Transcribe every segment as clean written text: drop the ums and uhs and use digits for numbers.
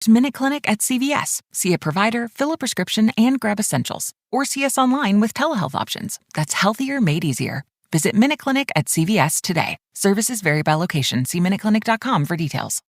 Minute Clinic at CVS. See a provider, fill a prescription, and grab essentials. Or see us online with telehealth options. That's healthier made easier. Visit Minute Clinic at CVS today. Services vary by location. See minuteclinic.com for details.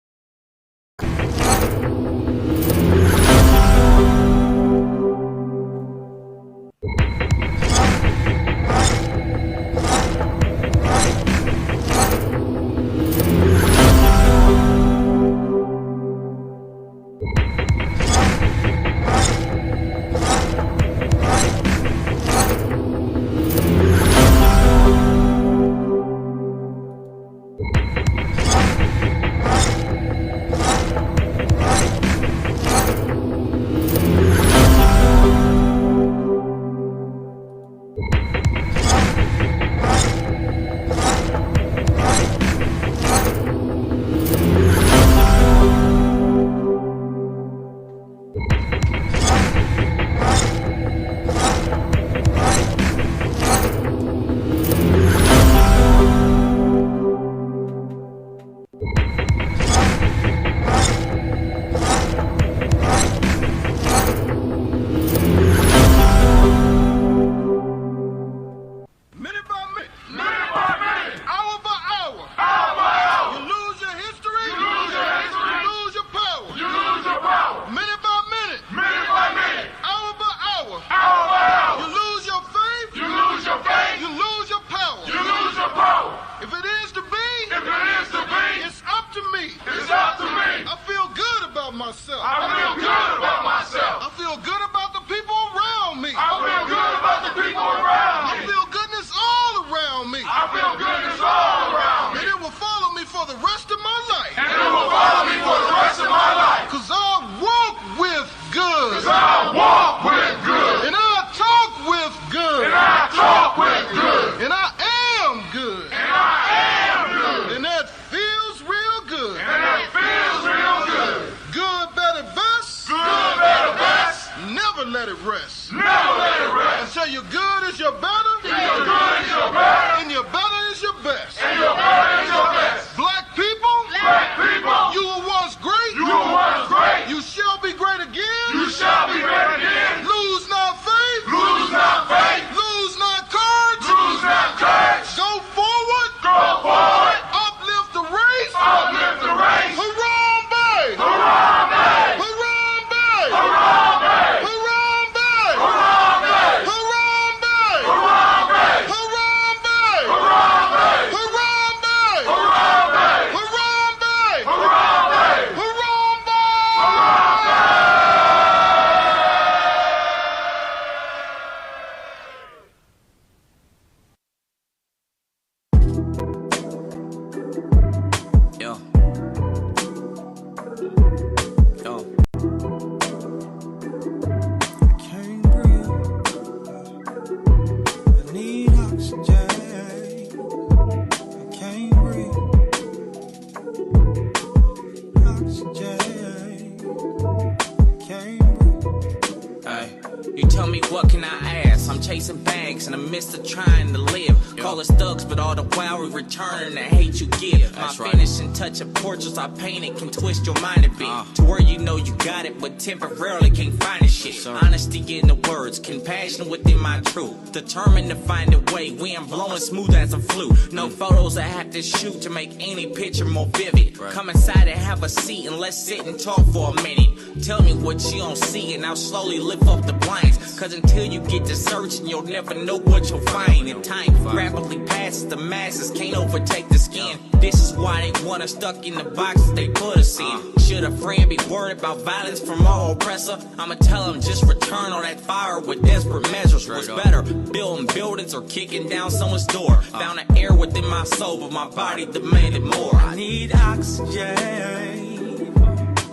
I painted can twist your mind a bit to where you know you got it, but temporarily can't find the shit. Honesty in the words, compassion within my truth. Determined to find a way, wind blowing smooth as a flute. No photos I have to shoot to make any picture more vivid. Come inside and have a seat and let's sit and talk for a minute. Tell me what you don't see and I'll slowly lift up the blinds. Cause until you get to searching, you'll never know what you'll find. And time rapidly passes, the masses can't overtake the skin. This is why they want us stuck in the boxes they put us in. Should a friend be worried about violence from our oppressor? I'ma tell them just return on that fire with desperate measures. What's better, building buildings or kicking down someone's door? Found an air within my soul, but my body demanded more. I need oxygen,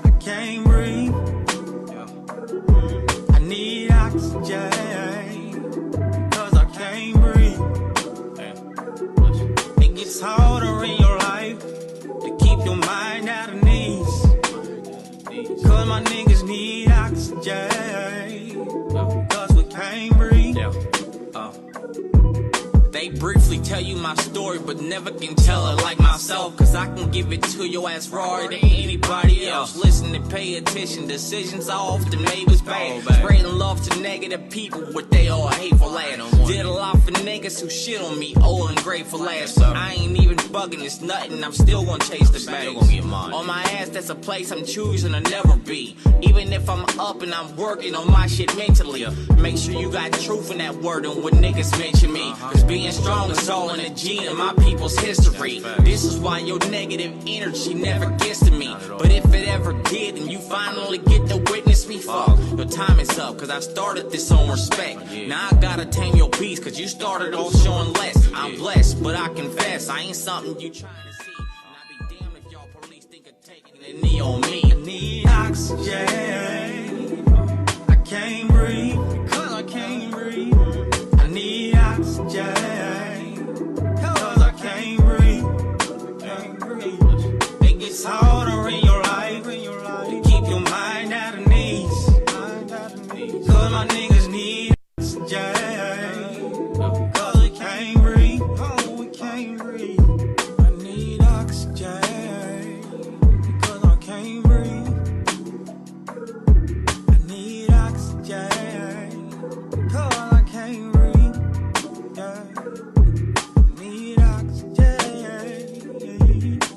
I can't breathe. I need oxygen, cause I can't breathe. It gets harder in your life to keep your mind out of knees. Cause my niggas need oxygen, cause we can't breathe. They briefly tell you my story, but never can tell it like myself. Cause I can give it to your ass rawer than anybody else. Listen and pay attention, decisions are often made with bad. Spreading love to negative people with they all hateful ass. Did a lot for niggas who shit on me, old and grateful ass. I ain't even bugging, it's nothing, I'm still gonna chase the bag. On my ass, that's a place I'm choosing to never be. Even if I'm up and I'm working on my shit mentally. Make sure you got truth in that word and when niggas mention me. Cause being strong is all in a gene in my people's history. This is why your negative energy never gets to me. But if it ever did and you finally get to witness me, fuck, your time is up. Cause I started this on respect. Now I gotta tame your beast cause you started off showing less. I'm blessed, but I confess I ain't something you trying to see. And I be damned if y'all police think of taking a knee on me. I need oxygen. I can't breathe cause I can't breathe. I need oxygen cause I can't breathe. Can't breathe. It gets harder in your life to keep your mind out of knees. Cause my niggas need oxygen cause we can't breathe. Oh, we can't breathe. I need oxygen cause I can't breathe. I need oxygen cause I can't breathe. Yeah. I need oxygen.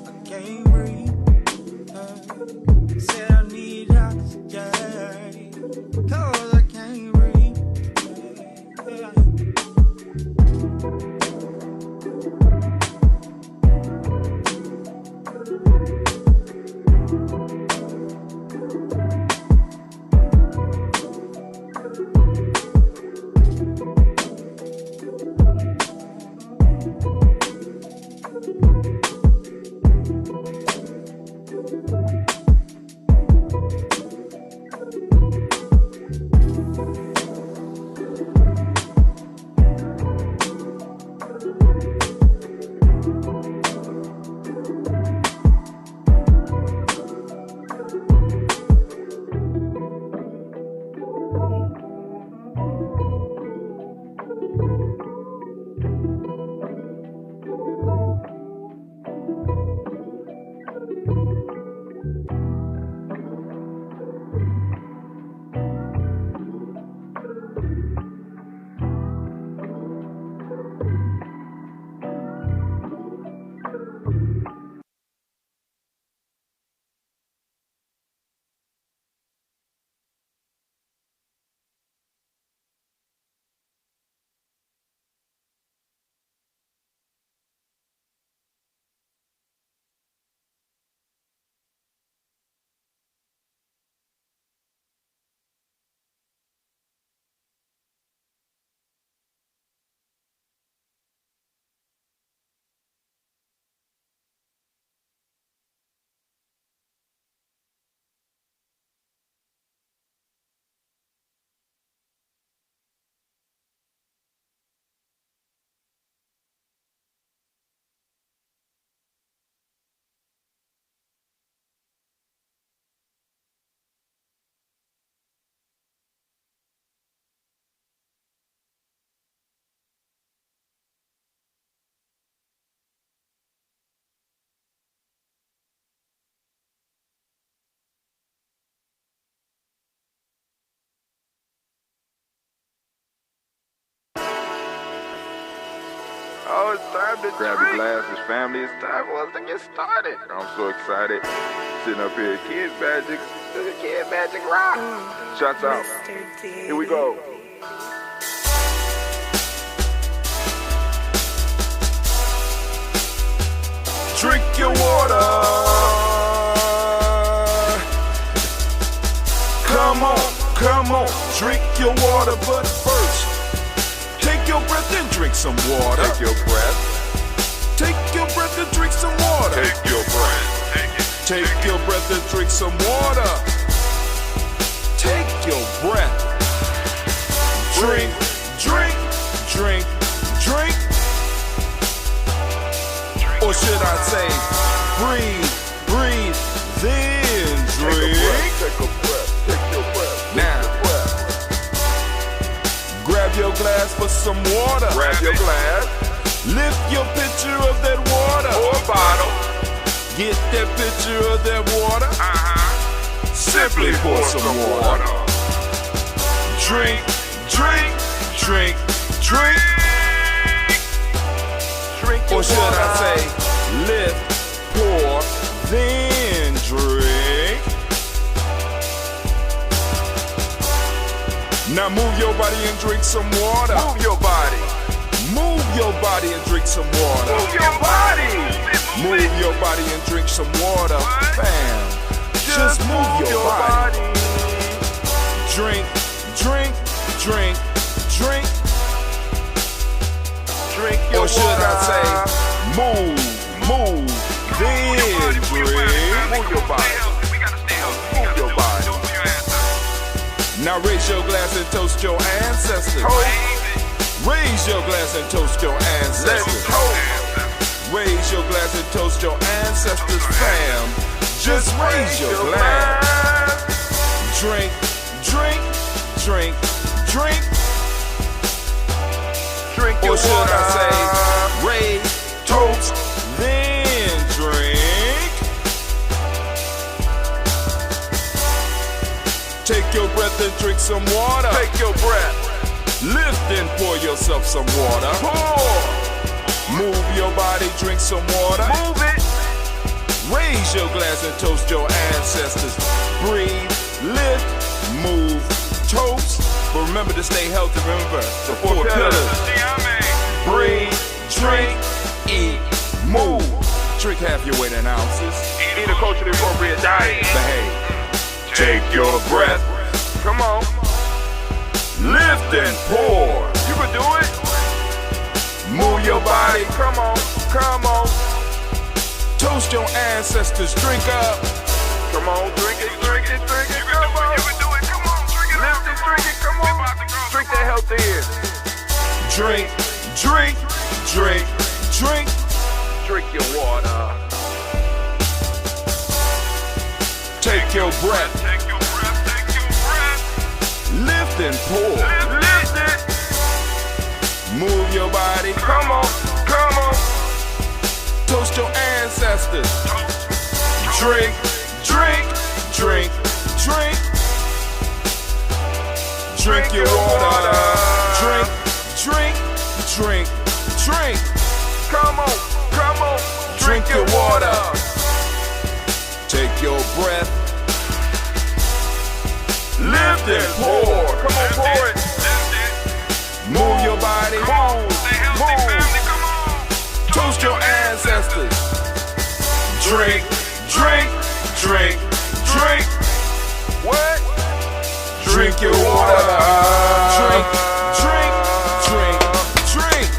I can't breathe. Yeah. Said I need oxygen cause I can't breathe. Yeah. Oh, it's time to grab your glasses, family. It's time for us to get started. I'm so excited. Sitting up here, Kid Magic, Kid Magic Rock. Shots out. Here we go. Drink your water. Come on, drink your water, but first, take your breath and drink some water. Take your breath. Take your breath and drink some water. Take your breath. Take your breath and drink some water. Take your breath. Drink, drink, drink, drink. Or should I say, breathe, breathe, then drink. Take a breath, take your breath. Now, grab your glass for some water. Grab your glass. Lift your pitcher of that water. Or bottle. Get that pitcher of that water. Simply pour some water. Drink, drink, drink, drink. Drink your Or should water. I say, lift, pour, then drink. Now move your body and drink some water. Move your body. Move your body and drink some water. Move your body. Move your body and drink some water. Bam. Just move your body. Drink, drink, drink, drink. Drink your Or should water. I say, move, then drink. Move your body. Move your body. Now raise your glass and toast your ancestors. Raise your glass and toast your Let's ancestors. toast. Raise your glass and toast your ancestors, fam. Just raise your glass. Drink, drink, drink, drink. Drink your Or should water. I say, raise, toast, then drink. Take your breath and drink some water. Take your breath. Lift and pour yourself some water. Pour. Move your body, drink some water. Move it. Raise your glass and toast your ancestors. Breathe, lift, move, toast. But remember to stay healthy. Remember the four pillars. Breathe, drink, eat, move. Drink half your weight in ounces. Eat a culturally appropriate diet. Behave. Take your breath. Come on. Lift and pour. You can do it. Move your body. Come on. Come on. Toast your ancestors. Drink up. Come on. Drink it. Drink it. Drink it. Come on. You can do it. Come on. Drink it. Lift it. Drink it. Come on. Drink that health in. Drink, drink, drink, drink. Drink your water. Take your breath. Take your breath. Take your breath. Lift and pour. Lift it. Move your body. Come on. Come on. Toast your ancestors. Drink, drink, drink, drink. Drink your water. Drink, drink, drink, drink. Come on. Come on. Drink your water. Take your breath. Lift and pour. Come on, pour it. Move your body. Move. Toast your ancestors. Drink, drink, drink, drink. What? Drink your water. Drink, drink, drink, drink.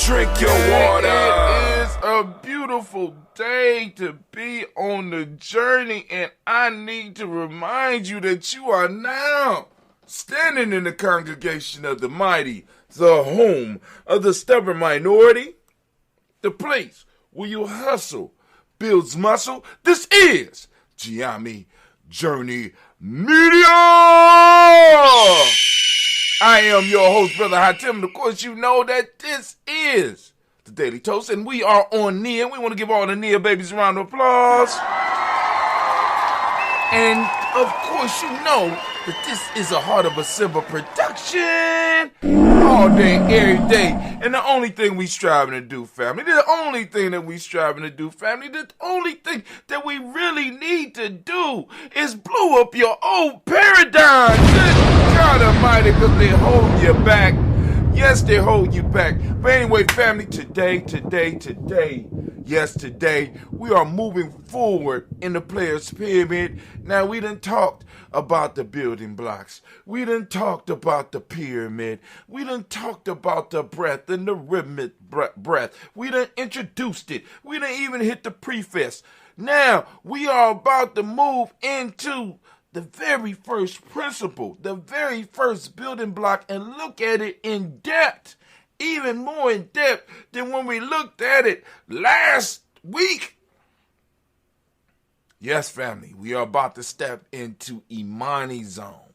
Drink your water. It is a beautiful day to be on the journey, and I need to remind you that you are now standing in the congregation of the mighty, the home of the stubborn minority, the place where you hustle builds muscle. This is Giami Journey Media. I am your host, Brother Hatim, and of course you know that this is the Daily Toast, and we are on Nia. We want to give all the Nia babies a round of applause. And of course you know that this is a Heart of a Simba production. All day, every day. And the only thing we striving to do, family, the only thing that we striving to do, family, the only thing that we really need to do is blow up your old paradigm. Good God Almighty, because they hold you back. Yes, they hold you back. But anyway, family, today, yes, today, we are moving forward in the players' pyramid. Now, we done talked about the building blocks. We done talked about the pyramid. We done talked about the breath and the rhythmic breath. We done introduced it. We done even hit the preface. Now, we are about to move into the very first principle, the very first building block, and look at it in depth, even more in depth than when we looked at it last week. Yes, family, we are about to step into Imani zone,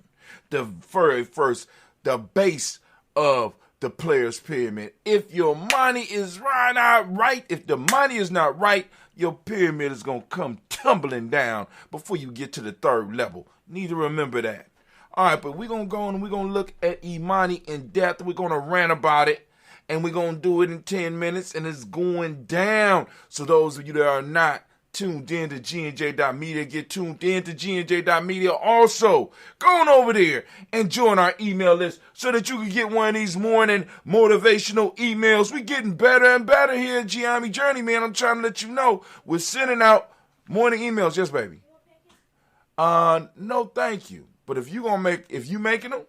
the very first, the base of the player's pyramid. If your money is right, if the money is not right, your pyramid is going to come tumbling down before you get to the third level. Need to remember that. All right, but we're going to go and we're going to look at Imani in depth. We're going to rant about it, and we're going to do it in 10 minutes, and it's going down. So those of you that are not tuned in to GNJ.media, get tuned in to GNJ.media. Also, go on over there and join our email list so that you can get one of these morning motivational emails. We're getting better and better here at Giami Journey, man. I'm trying to let you know we're sending out morning emails. Yes, baby. No, thank you. But if you making them,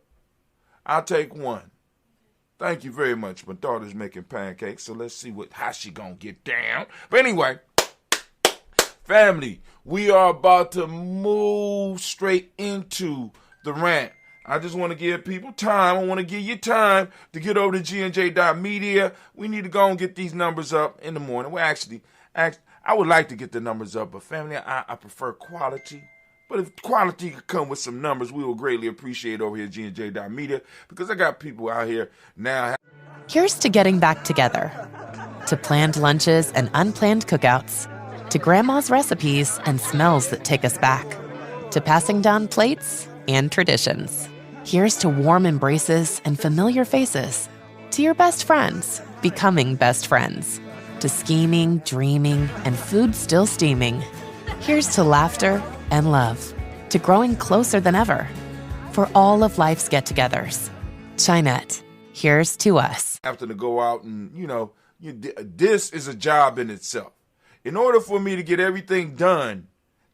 I'll take one. Thank you very much. My daughter's making pancakes, so let's see how she gonna get down. But anyway, family, we are about to move straight into the rant. I just want to give people time. I want to give you time to get over to GNJ.media. We need to go and get these numbers up in the morning. Well, actually, I would like to get the numbers up, but family, I prefer quality. But if quality could come with some numbers, we will greatly appreciate over here at GNJ.media, because I got people out here now. Here's to getting back together, to planned lunches and unplanned cookouts, to grandma's recipes and smells that take us back, to passing down plates and traditions. Here's to warm embraces and familiar faces, to your best friends becoming best friends, to scheming, dreaming, and food still steaming. Here's to laughter and love, to growing closer than ever. For all of life's get-togethers, Chinette, here's to us. After to go out and, this is a job in itself. In order for me to get everything done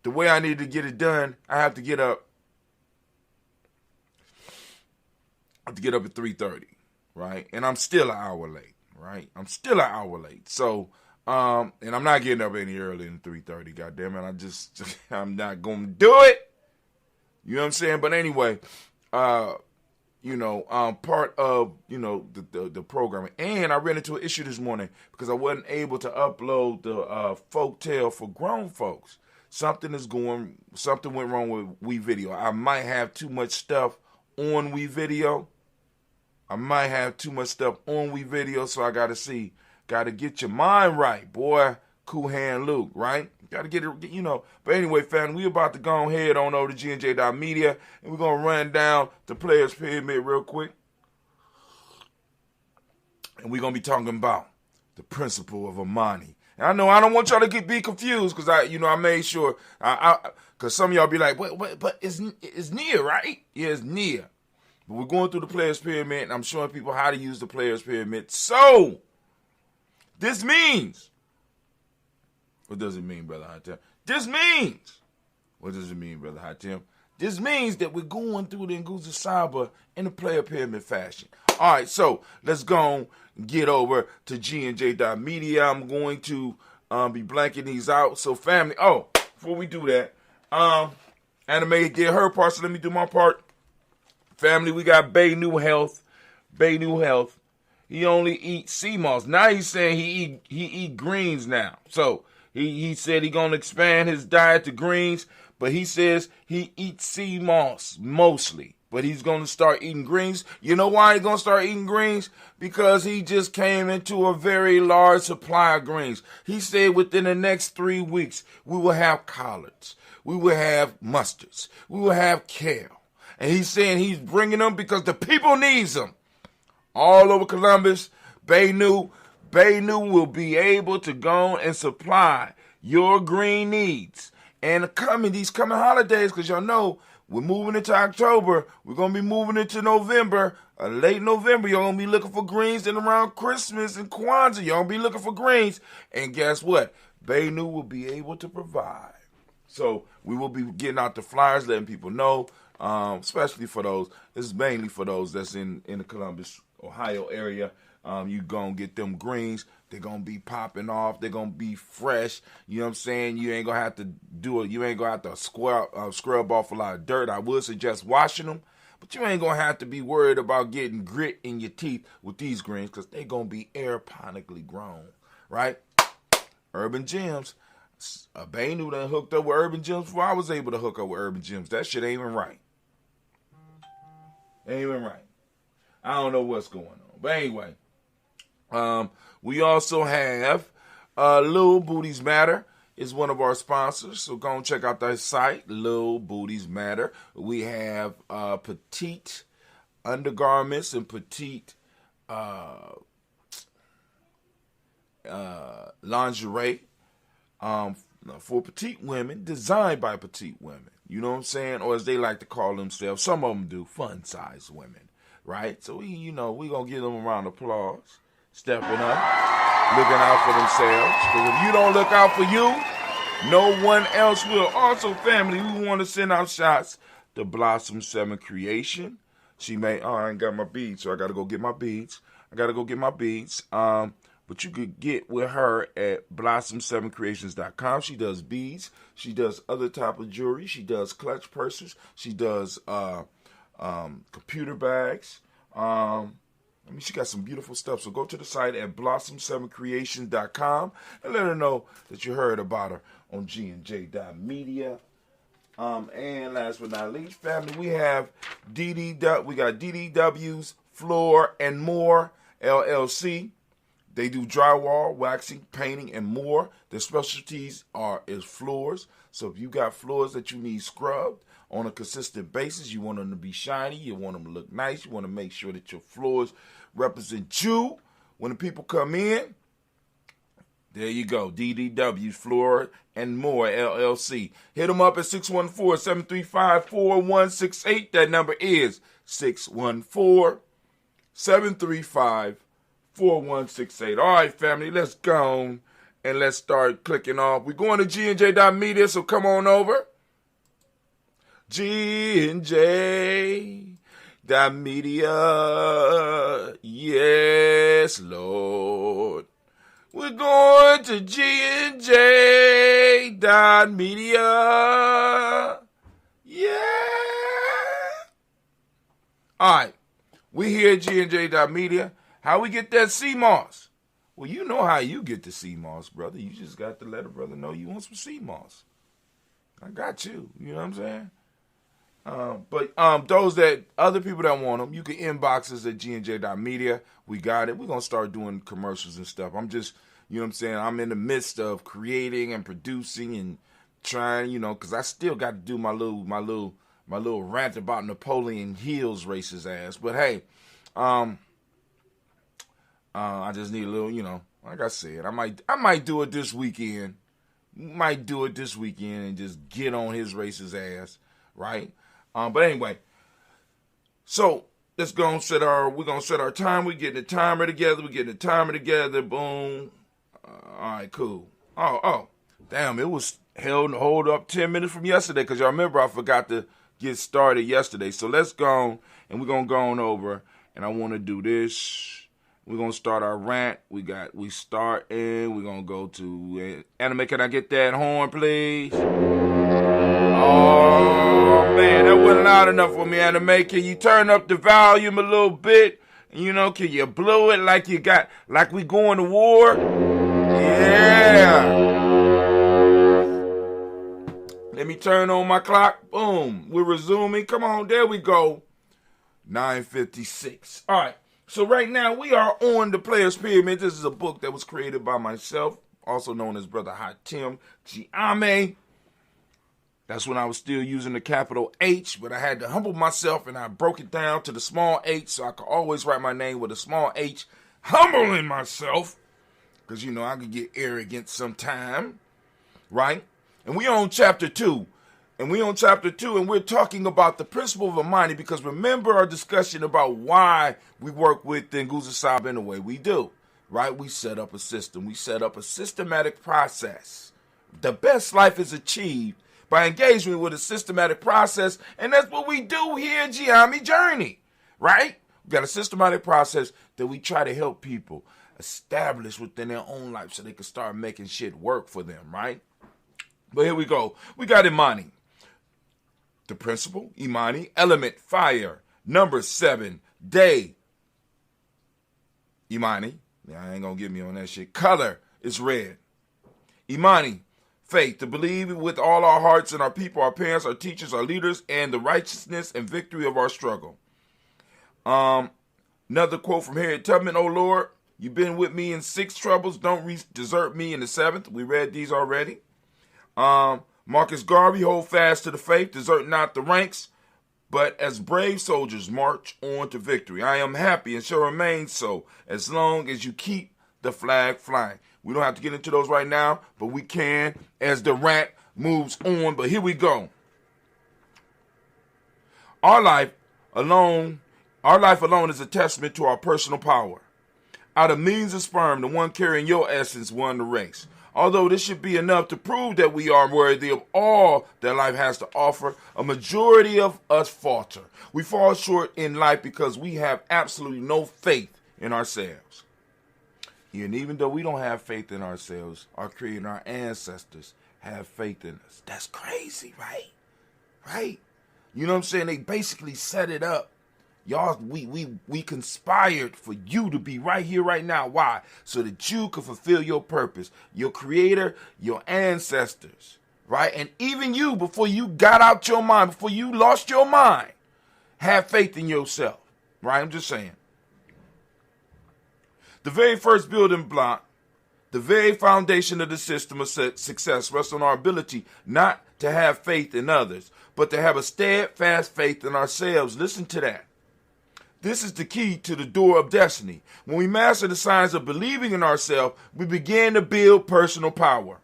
the way I need to get it done, I have to get up. At 3:30, right? And I'm still an hour late, right? So, and I'm not getting up any earlier than 3:30. Goddamn it, I'm not gonna do it. You know what I'm saying? But anyway, part of the programming, and I ran into an issue this morning because I wasn't able to upload the folk tale for grown folks. Something went wrong with WeVideo. I might have too much stuff on WeVideo. So I gotta get your mind right, boy. Cool Hand Luke, right? Gotta get it, But anyway, family, we about to go ahead on over to GNJ.media, and we're gonna run down the players' pyramid real quick. And we're gonna be talking about the principle of Imani. And I know I don't want y'all to be confused, because I made sure, because some of y'all be like, but it's near, right? Yeah, it's near. But we're going through the players' pyramid, and I'm showing people how to use the players' pyramid. So, this means, what does it mean, Brother Hatem? What does it mean, Brother Hatem? This means that we're going through the Nguzo Saba in the player pyramid fashion. All right, so let's go and get over to GNJ.media. I'm going to be blanking these out. So, family, before we do that, Anime did her part, so let me do my part. Family, we got Bay New Health. He only eats sea moss. Now he's saying he eat greens now. So he said he gonna expand his diet to greens, but he says he eats sea moss mostly. But he's gonna start eating greens. You know why he's gonna start eating greens? Because he just came into a very large supply of greens. He said within the next 3 weeks we will have collards, we will have mustards, we will have kale. And he's saying he's bringing them because the people needs them. All over Columbus, Bay New will be able to go and supply your green needs. And these coming holidays, because y'all know we're moving into October, we're going to be moving into November, late November. Y'all going to be looking for greens, and around Christmas and Kwanzaa, y'all going to be looking for greens. And guess what? Bay New will be able to provide. So we will be getting out the flyers, letting people know. Especially for those, this is mainly for those that's in the Columbus, Ohio area. You gonna get them greens. They're gonna be popping off. They're gonna be fresh. You know what I'm saying? You ain't gonna have to do it. You ain't gonna have to scrub off a lot of dirt. I would suggest washing them, but you ain't gonna have to be worried about getting grit in your teeth with these greens, because they're gonna be aeroponically grown, right? Urban Gems. Baynu done hooked up with Urban Gems before I was able to hook up with Urban Gems. That shit ain't even right. I don't know what's going on. But anyway, we also have Lil Booties Matter is one of our sponsors. So go and check out their site, Lil Booties Matter. We have petite undergarments and petite lingerie for petite women, designed by petite women. You know what I'm saying? Or as they like to call themselves, some of them do, fun-sized women, right? So we gonna give them a round of applause, stepping up, looking out for themselves. Because if you don't look out for you, no one else will. Also, family, we want to send out shots to Blossom 7 Creation. I ain't got my beads, so I gotta go get my beads. But you could get with her at blossom7creations.com. She does beads. She does other type of jewelry. She does clutch purses. She does computer bags. She got some beautiful stuff. So go to the site at blossom7creations.com and let her know that you heard about her on G&J.media. And last but not least, family, we have DDW's Floor and More LLC. They do drywall, waxing, painting, and more. Their specialties is floors. So if you got floors that you need scrubbed on a consistent basis, you want them to be shiny, you want them to look nice, you want to make sure that your floors represent you when the people come in. There you go, DDW's Floor and More LLC. Hit them up at 614-735-4168. That number is 614-735-4168. All right, family, let's go and let's start clicking off. We're going to G&J.media, so come on over. G&J.media, yes, Lord. We're going to G&J.media, yeah. All right, we here at G&J.media. How we get that sea moss? Well, you know how you get the sea moss, brother. You just got to let a brother know you want some sea moss. I got you. You know what I'm saying? But those other people that want them, you can inbox us at G&J.media. We got it. We're going to start doing commercials and stuff. I'm just, you know what I'm saying? I'm in the midst of creating and producing and trying, because I still got to do my little rant about Napoleon Hill's racist ass. But hey, I just need a little, like I said, I might do it this weekend. And just get on his racist ass, right? But anyway, so let's go and we're gonna set our time. We're getting the timer together. Boom. All right, cool. Oh, damn, it was hold up 10 minutes from yesterday because y'all remember I forgot to get started yesterday. So let's go and we're gonna go on over and I want to do this. We're going to start our rant. We're going to go to anime. Can I get that horn, please? Oh, man, that wasn't loud enough for me, anime. Can you turn up the volume a little bit? Can you blow it like we going to war? Yeah. Let me turn on my clock. Boom. We're resuming. Come on, there we go. 9:56. All right. So right now, we are on The Player's Pyramid. This is a book that was created by myself, also known as Brother Hatim Giame. That's when I was still using the capital H, but I had to humble myself, and I broke it down to the small h, so I could always write my name with a small h, humbling myself, because, I could get arrogant sometime, right? And we on chapter 2. And we're talking about the principle of Imani, because remember our discussion about why we work with Nguza Sab in the way we do, right? We set up a system. We set up a systematic process. The best life is achieved by engagement with a systematic process, and that's what we do here at Giami Journey, right? We got a systematic process that we try to help people establish within their own life so they can start making shit work for them, right? But here we go. We got Imani. The principle, Imani, element, fire. Number 7, day. Imani, I ain't gonna get me on that shit. Color is red. Imani, faith, to believe with all our hearts in our people, our parents, our teachers, our leaders, and the righteousness and victory of our struggle. Another quote from Harriet Tubman, "O Lord, you've been with me in 6 troubles. Don't desert me in the 7th. We read these already. Marcus Garvey, "Hold fast to the faith, desert not the ranks, but as brave soldiers march on to victory. I am happy and shall remain so as long as you keep the flag flying." We don't have to get into those right now, but we can as the rant moves on. But here we go. Our life alone is a testament to our personal power. Out of millions of sperm, the one carrying your essence won the race. Although this should be enough to prove that we are worthy of all that life has to offer, a majority of us falter. We fall short in life because we have absolutely no faith in ourselves. And even though we don't have faith in ourselves, our Creator and our ancestors have faith in us. That's crazy, right? Right? You know what I'm saying? They basically set it up. Y'all, we conspired for you to be right here, right now. Why? So that you could fulfill your purpose. Your Creator, your ancestors, right? And even you, before you got out your mind, before you lost your mind, have faith in yourself, right? I'm just saying. The very first building block, the very foundation of the system of success rests on our ability not to have faith in others, but to have a steadfast faith in ourselves. Listen to that. This is the key to the door of destiny. When we master the science of believing in ourselves, we begin to build personal power.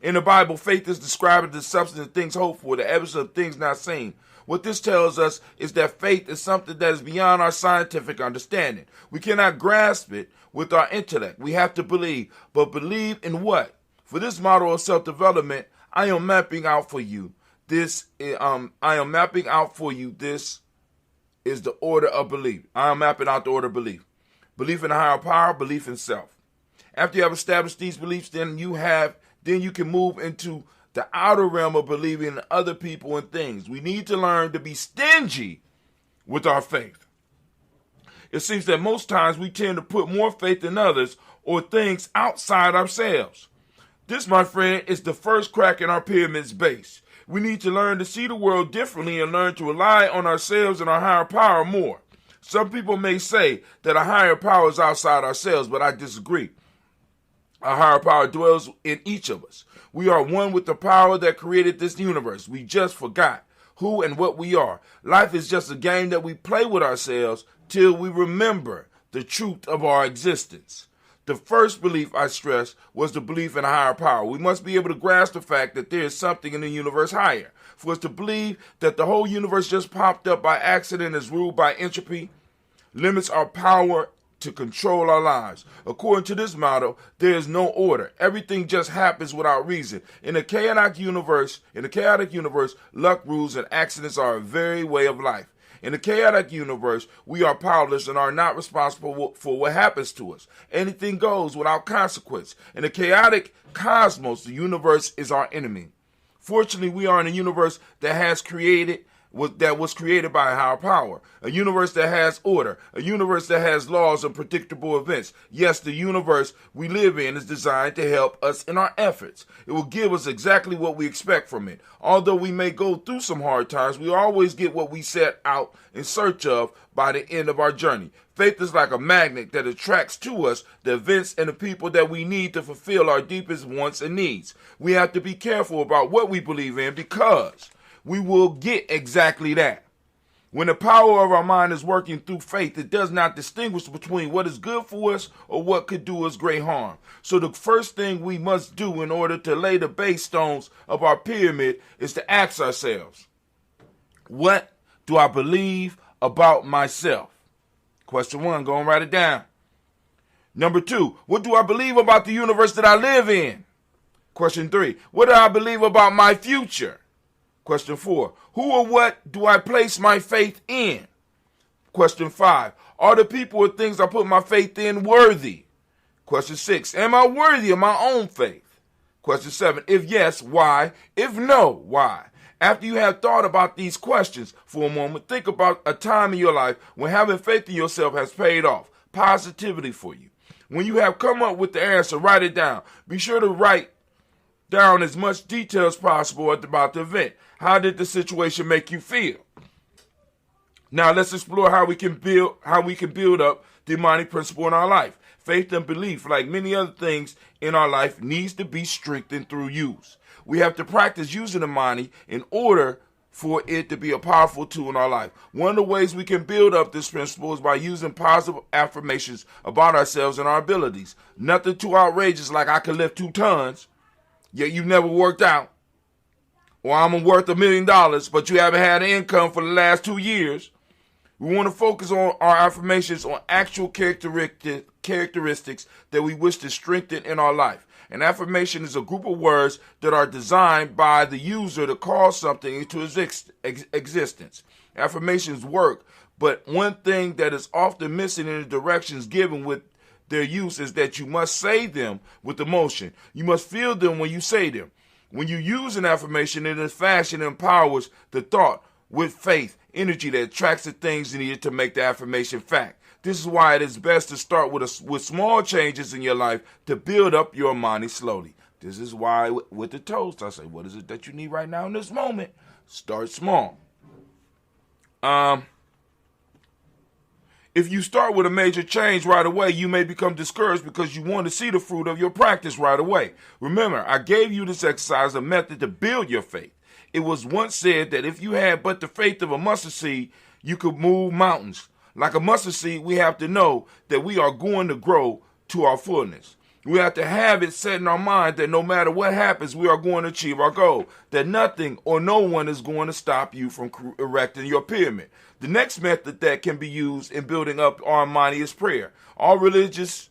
In the Bible, faith is described as the substance of things hoped for, the evidence of things not seen. What this tells us is that faith is something that is beyond our scientific understanding. We cannot grasp it with our intellect. We have to believe. But believe in what? For this model of self-development, I am mapping out for you. This is the order of belief. I am mapping out the order of belief. Belief in a higher power, belief in self. After you have established these beliefs, then you can move into the outer realm of believing in other people and things. We need to learn to be stingy with our faith. It seems that most times we tend to put more faith in others or things outside ourselves. This, my friend, is the first crack in our pyramid's base. We need to learn to see the world differently and learn to rely on ourselves and our higher power more. Some people may say that a higher power is outside ourselves, but I disagree. Our higher power dwells in each of us. We are one with the power that created this universe. We just forgot who and what we are. Life is just a game that we play with ourselves till we remember the truth of our existence. The first belief I stressed was the belief in a higher power. We must be able to grasp the fact that there is something in the universe higher. For us to believe that the whole universe just popped up by accident is ruled by entropy limits our power to control our lives. According to this model, there is no order. Everything just happens without reason. In a chaotic universe, luck rules and accidents are a very way of life. In the chaotic universe, we are powerless and are not responsible for what happens to us. Anything goes without consequence. In the chaotic cosmos, the universe is our enemy. Fortunately, we are in a universe that was created by a higher power, a universe that has order, a universe that has laws and predictable events. Yes, the universe we live in is designed to help us in our efforts. It will give us exactly what we expect from it. Although we may go through some hard times, we always get what we set out in search of by the end of our journey. Faith is like a magnet that attracts to us the events and the people that we need to fulfill our deepest wants and needs. We have to be careful about what we believe in because we will get exactly that. When the power of our mind is working through faith, it does not distinguish between what is good for us or what could do us great harm. So the first thing we must do in order to lay the base stones of our pyramid is to ask ourselves, what do I believe about myself? Question 1, go and write it down. Number 2, what do I believe about the universe that I live in? Question 3, what do I believe about my future? Question 4, who or what do I place my faith in? Question 5, are the people or things I put my faith in worthy? Question 6, am I worthy of my own faith? Question 7, if yes, why? If no, why? After you have thought about these questions for a moment, think about a time in your life when having faith in yourself has paid off, positively for you. When you have come up with the answer, write it down. Be sure to write down as much detail as possible about the event. How did the situation make you feel? Now let's explore how we can build up the Imani principle in our life. Faith and belief, like many other things in our life, needs to be strengthened through use. We have to practice using Imani in order for it to be a powerful tool in our life. One of the ways we can build up this principle is by using positive affirmations about ourselves and our abilities. Nothing too outrageous like I can lift 2 tons, yet you've never worked out. Or I'm worth $1 million, but you haven't had an income for the last 2 years. We want to focus on our affirmations on actual characteristics that we wish to strengthen in our life. An affirmation is a group of words that are designed by the user to call something into existence. Affirmations work, but one thing that is often missing in the directions given with their use is that you must say them with emotion. You must feel them when you say them. When you use an affirmation in this fashion, it empowers the thought with faith, energy that attracts the things needed to make the affirmation fact. This is why it is best to start with small changes in your life to build up your Imani slowly. This is why with the toast, I say, what is it that you need right now in this moment? Start small. If you start with a major change right away, you may become discouraged because you want to see the fruit of your practice right away. Remember, I gave you this exercise, a method to build your faith. It was once said that if you had but the faith of a mustard seed, you could move mountains. Like a mustard seed, we have to know that we are going to grow to our fullness. We have to have it set in our mind that no matter what happens, we are going to achieve our goal, that nothing or no one is going to stop you from erecting your pyramid. The next method that can be used in building up our Imani is prayer. All religions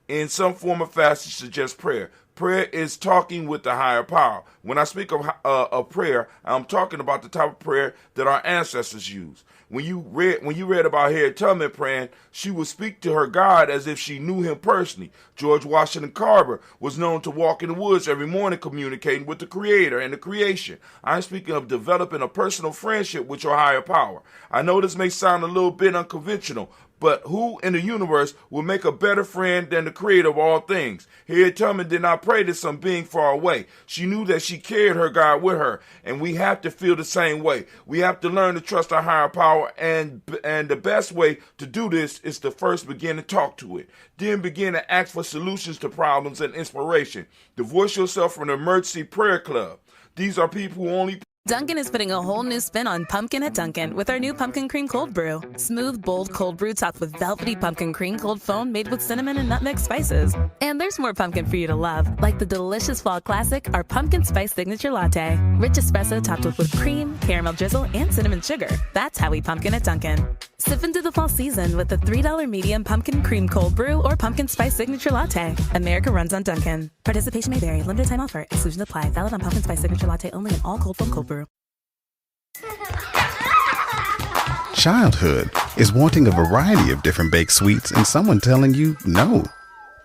in some form or fashion suggest prayer. Prayer is talking with the higher power. When I speak of prayer, I'm talking about the type of prayer that our ancestors used. When you read about Harriet Tubman praying, she would speak to her God as if she knew him personally. George Washington Carver was known to walk in the woods every morning communicating with the Creator and the creation. I'm speaking of developing a personal friendship with your higher power. I know this may sound a little bit unconventional, but who in the universe will make a better friend than the Creator of all things? Harriet Tubman did not pray to some being far away. She knew that she carried her God with her, and we have to feel the same way. We have to learn to trust our higher power, and the best way to do this is to first begin to talk to it. Then begin to ask for solutions to problems and inspiration. Divorce yourself from the emergency prayer club. These are people who only... Dunkin' is putting a whole new spin on pumpkin at Dunkin' with our new pumpkin cream cold brew. Smooth, bold cold brew topped with velvety pumpkin cream cold foam made with cinnamon and nutmeg spices. And there's more pumpkin for you to love, like the delicious fall classic, our pumpkin spice signature latte. Rich espresso topped with whipped cream, caramel drizzle, and cinnamon sugar. That's how we pumpkin at Dunkin'. Sip into the fall season with the $3 medium pumpkin cream cold brew or pumpkin spice signature latte. America runs on Dunkin'. Participation may vary. Limited time offer. Exclusions apply. Valid on pumpkin spice signature latte only in all cold foam cold brew. Childhood is wanting a variety of different baked sweets and someone telling you no.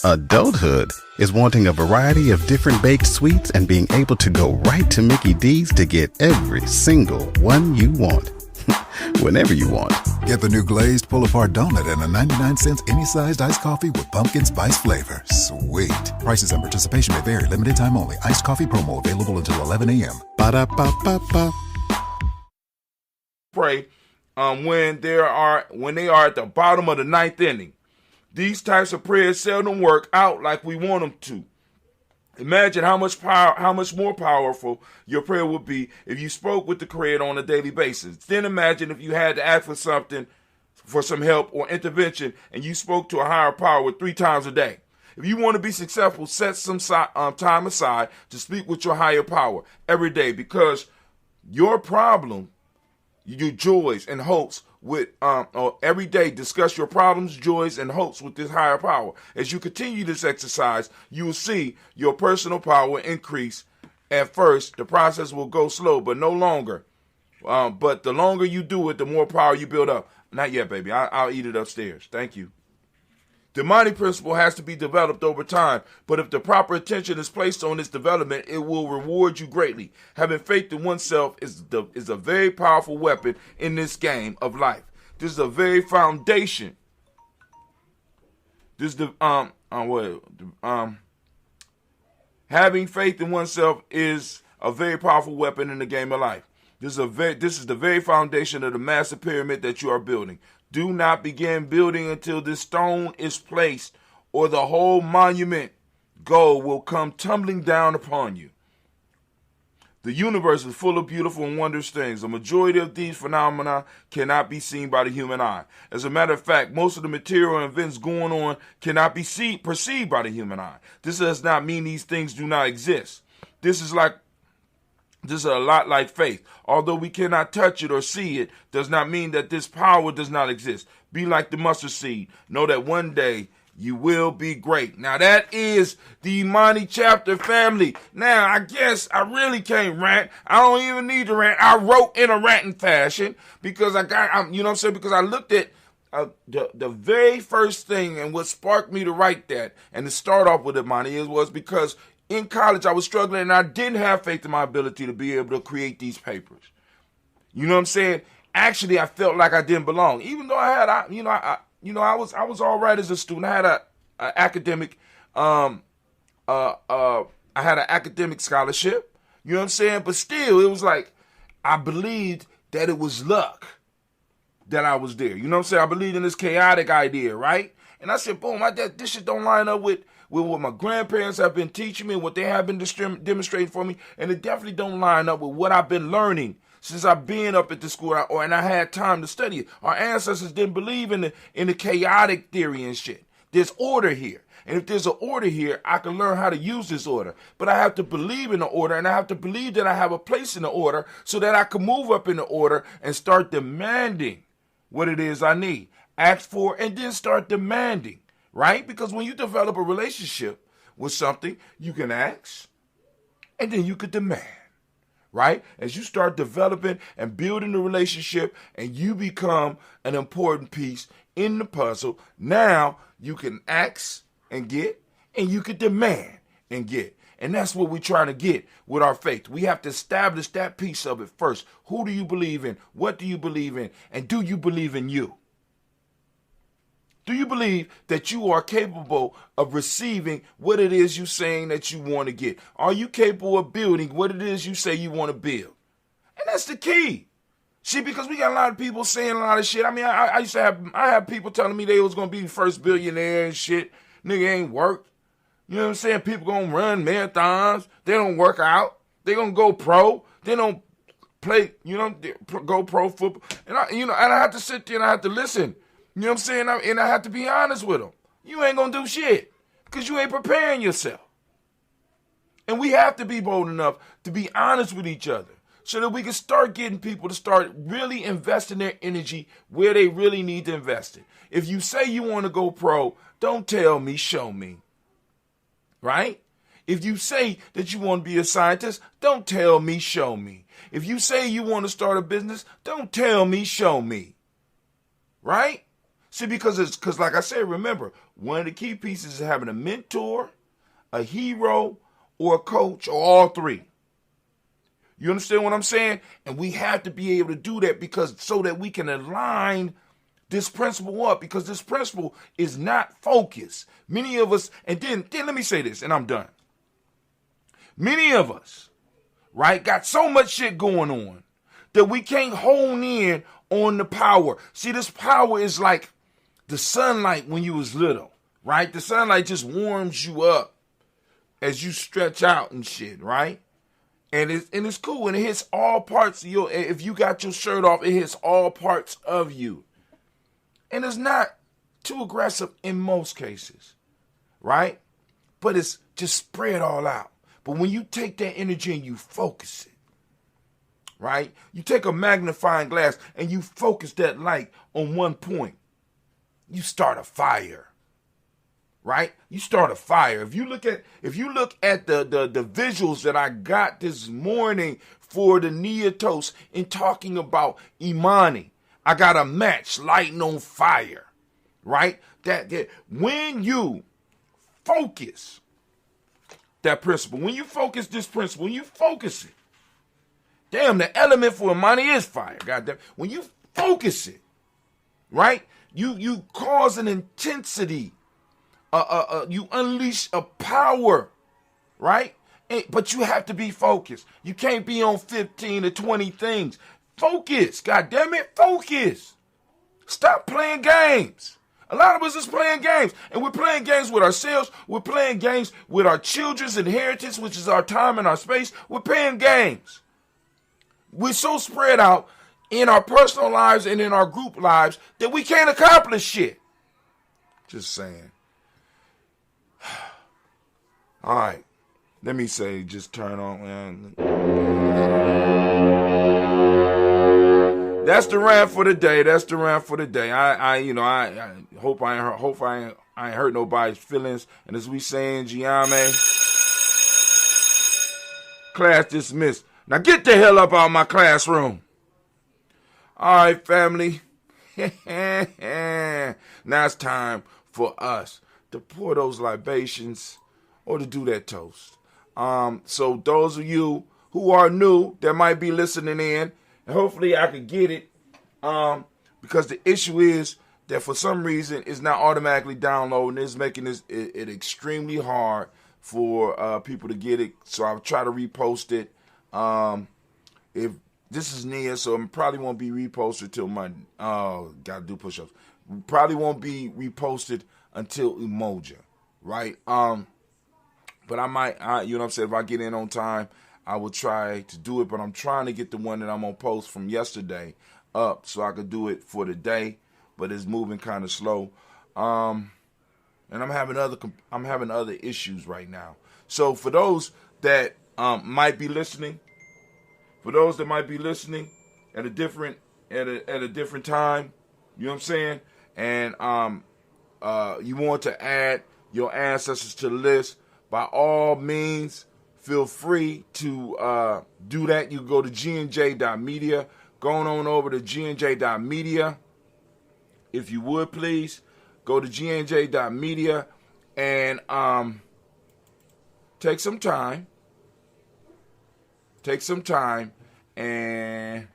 Adulthood is wanting a variety of different baked sweets and being able to go right to Mickey D's to get every single one you want. Whenever you want. Get the new glazed pull-apart donut and a 99-cent any-sized iced coffee with pumpkin spice flavor. Sweet. Prices and participation may vary. Limited time only. Iced coffee promo available until 11 a.m. Ba-da-ba-ba-ba. Pray when they are at the bottom of the ninth inning. These types of prayers seldom work out like we want them to. Imagine how much more powerful your prayer would be if you spoke with the Creator on a daily basis. Then imagine if you had to ask for some help or intervention, and you spoke to a higher power 3 times a day. If you want to be successful, set some time aside to speak with your higher power every day, because your problem, your joys and hopes with every day, discuss your problems, joys, and hopes with this higher power. As you continue this exercise, you will see your personal power increase. At first, the process will go slow, but no longer. But the longer you do it, the more power you build up. Not yet, baby. I'll eat it upstairs. Thank you. The Imani principle has to be developed over time, but if the proper attention is placed on its development, it will reward you greatly. Having faith in oneself is a very powerful weapon in this game of life. This is a very foundation. Having faith in oneself is a very powerful weapon in the game of life. This is the very foundation of the massive pyramid that you are building. Do not begin building until this stone is placed, or the whole monument goal will come tumbling down upon you. The universe is full of beautiful and wondrous things. The majority of these phenomena cannot be seen by the human eye. As a matter of fact, most of the material and events going on cannot be perceived by the human eye. This does not mean these things do not exist. This is a lot like faith. Although we cannot touch it or see it, does not mean that this power does not exist. Be like the mustard seed. Know that one day you will be great. Now that is the Imani chapter, family. Now I guess I really can't rant. I don't even need to rant. I wrote in a ranting fashion because because I looked at the very first thing, and what sparked me to write that and to start off with Imani was because in college I was struggling and I didn't have faith in my ability to be able to create these papers. You know what I'm saying? Actually, I felt like I didn't belong, even though I was all right as a student. I had a academic scholarship. You know what I'm saying? But still, it was like I believed that it was luck that I was there. You know what I'm saying? I believed in this chaotic idea, right? And I said, boom, this shit don't line up with what my grandparents have been teaching me, what they have been demonstrating for me, and it definitely don't line up with what I've been learning since I've been up at the school, and I had time to study it. Our ancestors didn't believe in the chaotic theory and shit. There's order here. And if there's an order here, I can learn how to use this order. But I have to believe in the order, and I have to believe that I have a place in the order so that I can move up in the order and start demanding what it is I need. Ask for, and then start demanding, right? Because when you develop a relationship with something, you can ask, and then you can demand. Right? As you start developing and building the relationship and you become an important piece in the puzzle, now you can ask and get, and you can demand and get. And that's what we're trying to get with our faith. We have to establish that piece of it first. Who do you believe in? What do you believe in? And do you believe in you? Do you believe that you are capable of receiving what it is you're saying that you want to get? Are you capable of building what it is you say you want to build? And that's the key. See, because we got a lot of people saying a lot of shit. I mean, I used to have people telling me they was going to be the first billionaire and shit. Nigga ain't worked. You know what I'm saying? People going to run marathons. They don't work out. They going to go pro. They don't play, go pro football. And I have to sit there and I have to listen. You know what I'm saying? And I have to be honest with them. You ain't going to do shit because you ain't preparing yourself. And we have to be bold enough to be honest with each other so that we can start getting people to start really investing their energy where they really need to invest it. If you say you want to go pro, don't tell me, show me. Right? If you say that you want to be a scientist, don't tell me, show me. If you say you want to start a business, don't tell me, show me. Right? See, because like I said, remember, one of the key pieces is having a mentor, a hero, or a coach, or all three. You understand what I'm saying? And we have to be able to do that so that we can align this principle up, because this principle is not focused. Many of us, and then let me say this, and I'm done. Many of us, right, got so much shit going on that we can't hone in on the power. See, this power is like the sunlight when you was little, right? The sunlight just warms you up as you stretch out and shit, right? And it's cool, and it hits all parts of your, if you got your shirt off, it hits all parts of you. And it's not too aggressive in most cases, right? But it's just spread all out. But when you take that energy and you focus it, right? You take a magnifying glass and you focus that light on one point. You start a fire, right? You start a fire. If you look at the visuals that I got this morning for the Neotos in talking about Imani, I got a match lighting on fire, right? That when you focus that principle, when you focus this principle, when you focus it, damn, the element for Imani is fire, goddamn. When you focus it, right? You cause an intensity. You unleash a power, right? But you have to be focused. You can't be on 15 to 20 things. Focus. God damn it, focus. Stop playing games. A lot of us is playing games. And we're playing games with ourselves. We're playing games with our children's inheritance, which is our time and our space. We're playing games. We're so spread out in our personal lives and in our group lives that we can't accomplish shit. Just saying. All right. Let me say, just turn on, man. That's the rant for the day. I hope I ain't hurt nobody's feelings. And as we say in Giame, class dismissed. Now get the hell up out of my classroom. All right, family. Now it's time for us to pour those libations or to do that toast. So those of you who are new that might be listening in, and hopefully I could get it, because the issue is that for some reason it's not automatically downloading. It's making it extremely hard for people to get it. So I'll try to repost it. If this is Nia, so it probably won't be reposted till Monday. Oh, gotta do push-ups. Probably won't be reposted until Emoja, right? But I might, you know what I'm saying, if I get in on time, I will try to do it. But I'm trying to get the one that I'm on post from yesterday up so I could do it for the day. But it's moving kind of slow. And I'm having other issues right now. So for those that might be listening, at a different time, you know what I'm saying, and you want to add your ancestors to the list, by all means, feel free to do that. You can go to gnj.media. Going on over to gnj.media. If you would, please, go to gnj.media and take some time and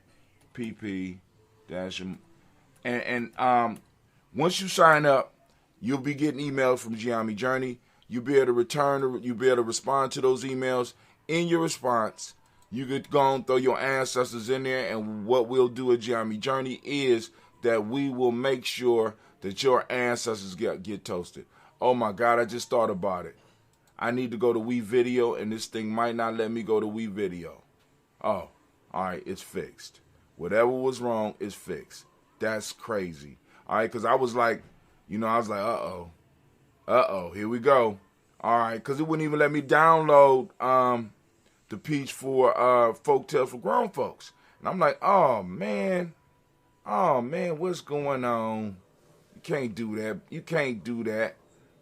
once you sign up, you'll be getting emails from Giami Journey. You'll be able to respond to those emails. In your response, you could go and throw your ancestors in there, and what we'll do at Giami Journey is that we will make sure that your ancestors get toasted. Oh my God, I just thought about it. I need to go to WeVideo, and this thing might not let me go to WeVideo. Oh, all right, it's fixed. Whatever was wrong is fixed. That's crazy. All right, because I was like, uh-oh, here we go. All right, because it wouldn't even let me download the Peach for Folktales for Grown Folks. And I'm like, oh, man, what's going on? You can't do that.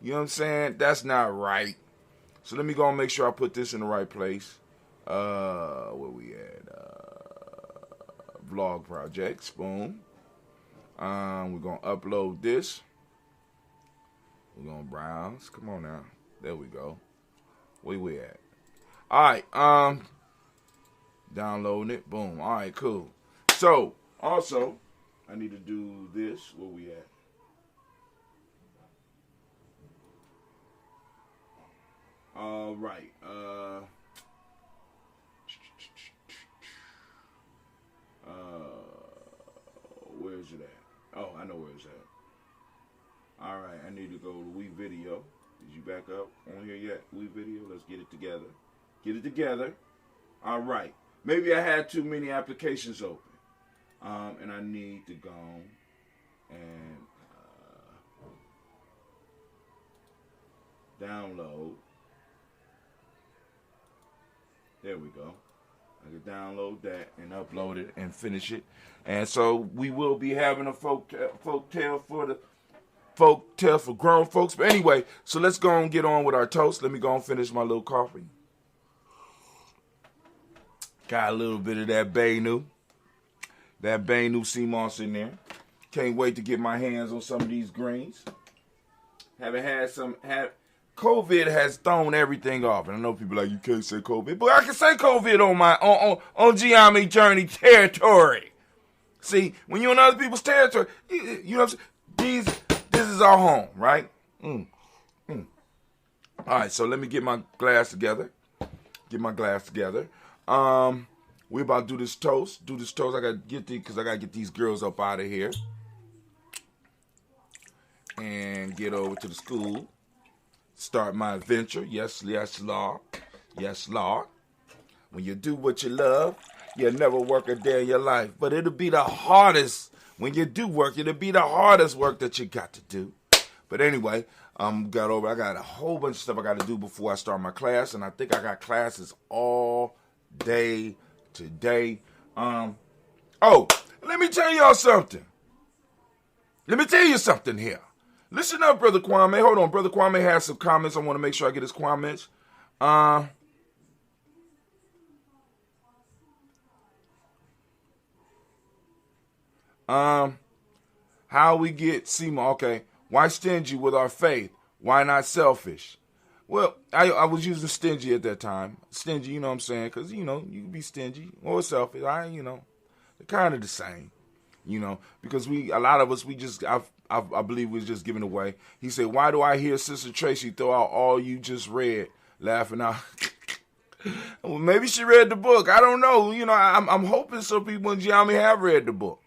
You know what I'm saying? That's not right. So let me go and make sure I put this in the right place. Where we at? Vlog projects. Boom. We're going to upload this. We're going to browse. Come on now. There we go. Where we at? All right. Downloading it. Boom. All right, cool. So, also, I need to do this. Where we at? All right. Where's it at? Oh, I know where it's at. All right, I need to go to WeVideo. Is you back up on here yet? WeVideo, let's get it together. All right. Maybe I had too many applications open. And I need to go and download. There we go. I can download that and upload it and finish it. And so we will be having a folktale for grown folks. But anyway, so let's go and get on with our toast. Let me go and finish my little coffee. Got a little bit of that Baynou sea moss in there. Can't wait to get my hands on some of these greens. COVID has thrown everything off. And I know people are like, you can't say COVID, but I can say COVID on Giami Journey territory. See, when you're on other people's territory, you know what I'm saying? This is our home, right? All right, so let me get my glass together. get my glass together. We about to do this toast. I gotta get these girls up out of here and get over to the school. Start my adventure. Yes, Lord. Yes, Lord. When you do what you love, you'll never work a day in your life. But it'll be the hardest. When you do work, it'll be the hardest work that you got to do. But anyway, I got a whole bunch of stuff I got to do before I start my class. And I think I got classes all day today. Let me tell y'all something. Let me tell you something here. Listen up, Brother Kwame. Hold on. Brother Kwame has some comments. I want to make sure I get his comments. How we get Seymour. Okay. Why stingy with our faith? Why not selfish? Well, I was using stingy at that time. Stingy, you know what I'm saying? Because, you can be stingy or selfish. They're kind of the same, because a lot of us, I believe we're just giving away. He said, why do I hear Sister Tracy throw out all you just read, laughing out? Well, maybe she read the book. I don't know. I'm hoping some people in Giami have read the book.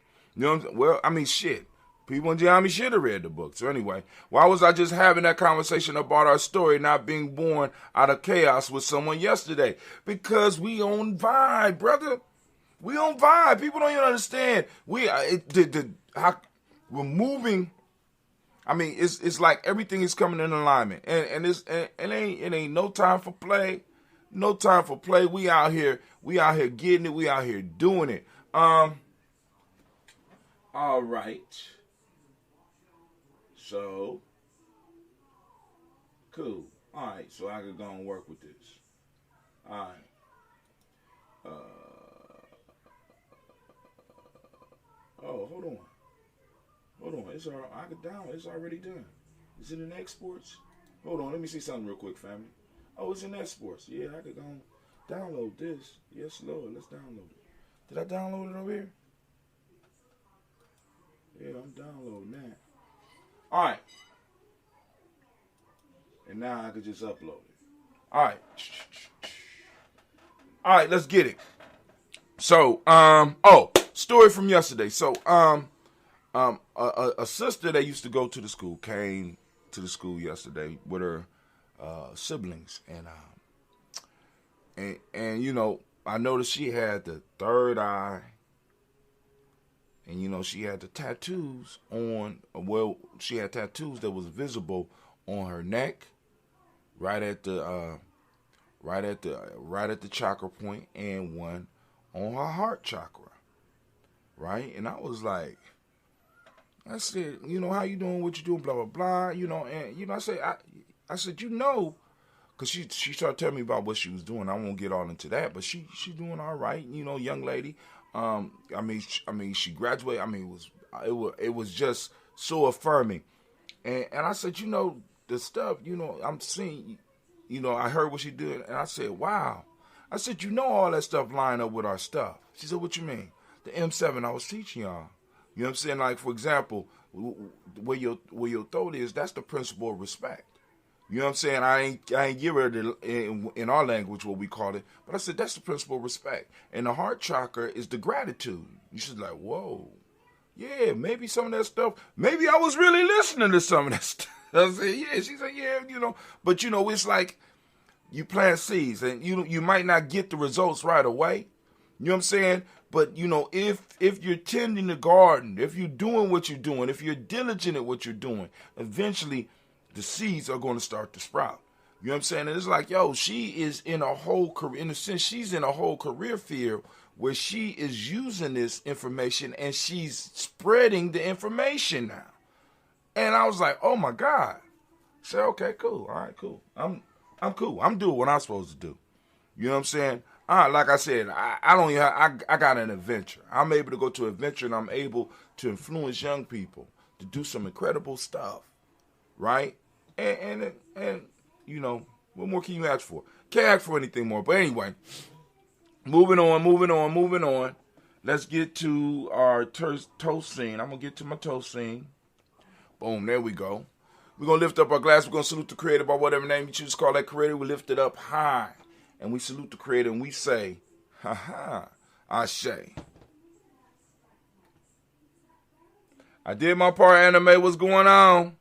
Shit. People in Giami should have read the book. So anyway, why was I just having that conversation about our story not being born out of chaos with someone yesterday? Because we on vibe, brother. We on vibe. People don't even understand. We're moving. It's like everything is coming in alignment, and it ain't no time for play. No time for play. We out here getting it. We out here doing it. All right. So, cool. All right, so I could go and work with this. All right. Hold on. It's already done. Is it in exports? Hold on, let me see something real quick, family. Oh, it's in exports. Yeah, I could go and download this. Yes, Lord, let's download it. Did I download it over here? Yeah, I'm downloading that. All right. And now I could just upload it. All right, let's get it. So, story from yesterday. So, a sister that used to go to the school came to the school yesterday with her siblings, and I noticed she had the third eye. And, she had the tattoos she had tattoos that was visible on her neck, right at the chakra point, and one on her heart chakra, right? And I was like, I said, how you doing, what you doing, blah, blah, blah, and, I said, because she started telling me about what she was doing. I won't get all into that, but she doing all right, young lady. She graduated. It was just so affirming, and I said, the stuff, I'm seeing, I heard what she did, and I said, wow. I said, all that stuff line up with our stuff. She said, what you mean? The M7 I was teaching y'all. You know what I'm saying? Like, for example, where your throat is, that's the principle of respect. You know what I'm saying? I ain't give her in our language what we call it, but I said that's the principle of respect. And the heart chakra is the gratitude. You should like, whoa, yeah, maybe some of that stuff. Maybe I was really listening to some of that stuff. I said, yeah. She said, yeah, but it's like you plant seeds, and you might not get the results right away. You know what I'm saying? But if you're tending the garden, if you're doing what you're doing, if you're diligent at what you're doing, eventually the seeds are going to start to sprout. You know what I'm saying? And it's like, she is in a whole career, in a sense, she's in a whole career field where she is using this information and she's spreading the information now. And I was like, oh my God. I said, okay, cool. All right, cool. I'm cool. I'm doing what I'm supposed to do. You know what I'm saying? Like I said, I got an adventure. I'm able to go to an adventure, and I'm able to influence young people to do some incredible stuff. Right? And what more can you ask for? Can't ask for anything more. But anyway, moving on. Let's get to our toast scene. I'm going to get to my toast scene. Boom, there we go. We're going to lift up our glass. We're going to salute the creator by whatever name you choose to call that creator. We lift it up high and we salute the Creator, and we say, ha ha, Ashe. I did my part, anime. What's going on?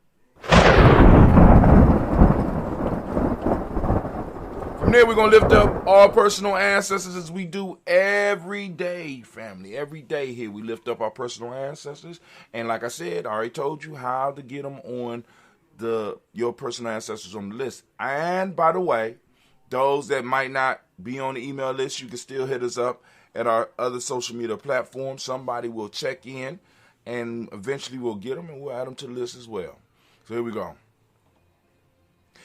From there, we're going to lift up our personal ancestors as we do every day, family. Every day here, we lift up our personal ancestors. And like I said, I already told you how to get them on your personal ancestors on the list. And by the way, those that might not be on the email list, you can still hit us up at our other social media platforms. Somebody will check in, and eventually we'll get them, and we'll add them to the list as well. So here we go.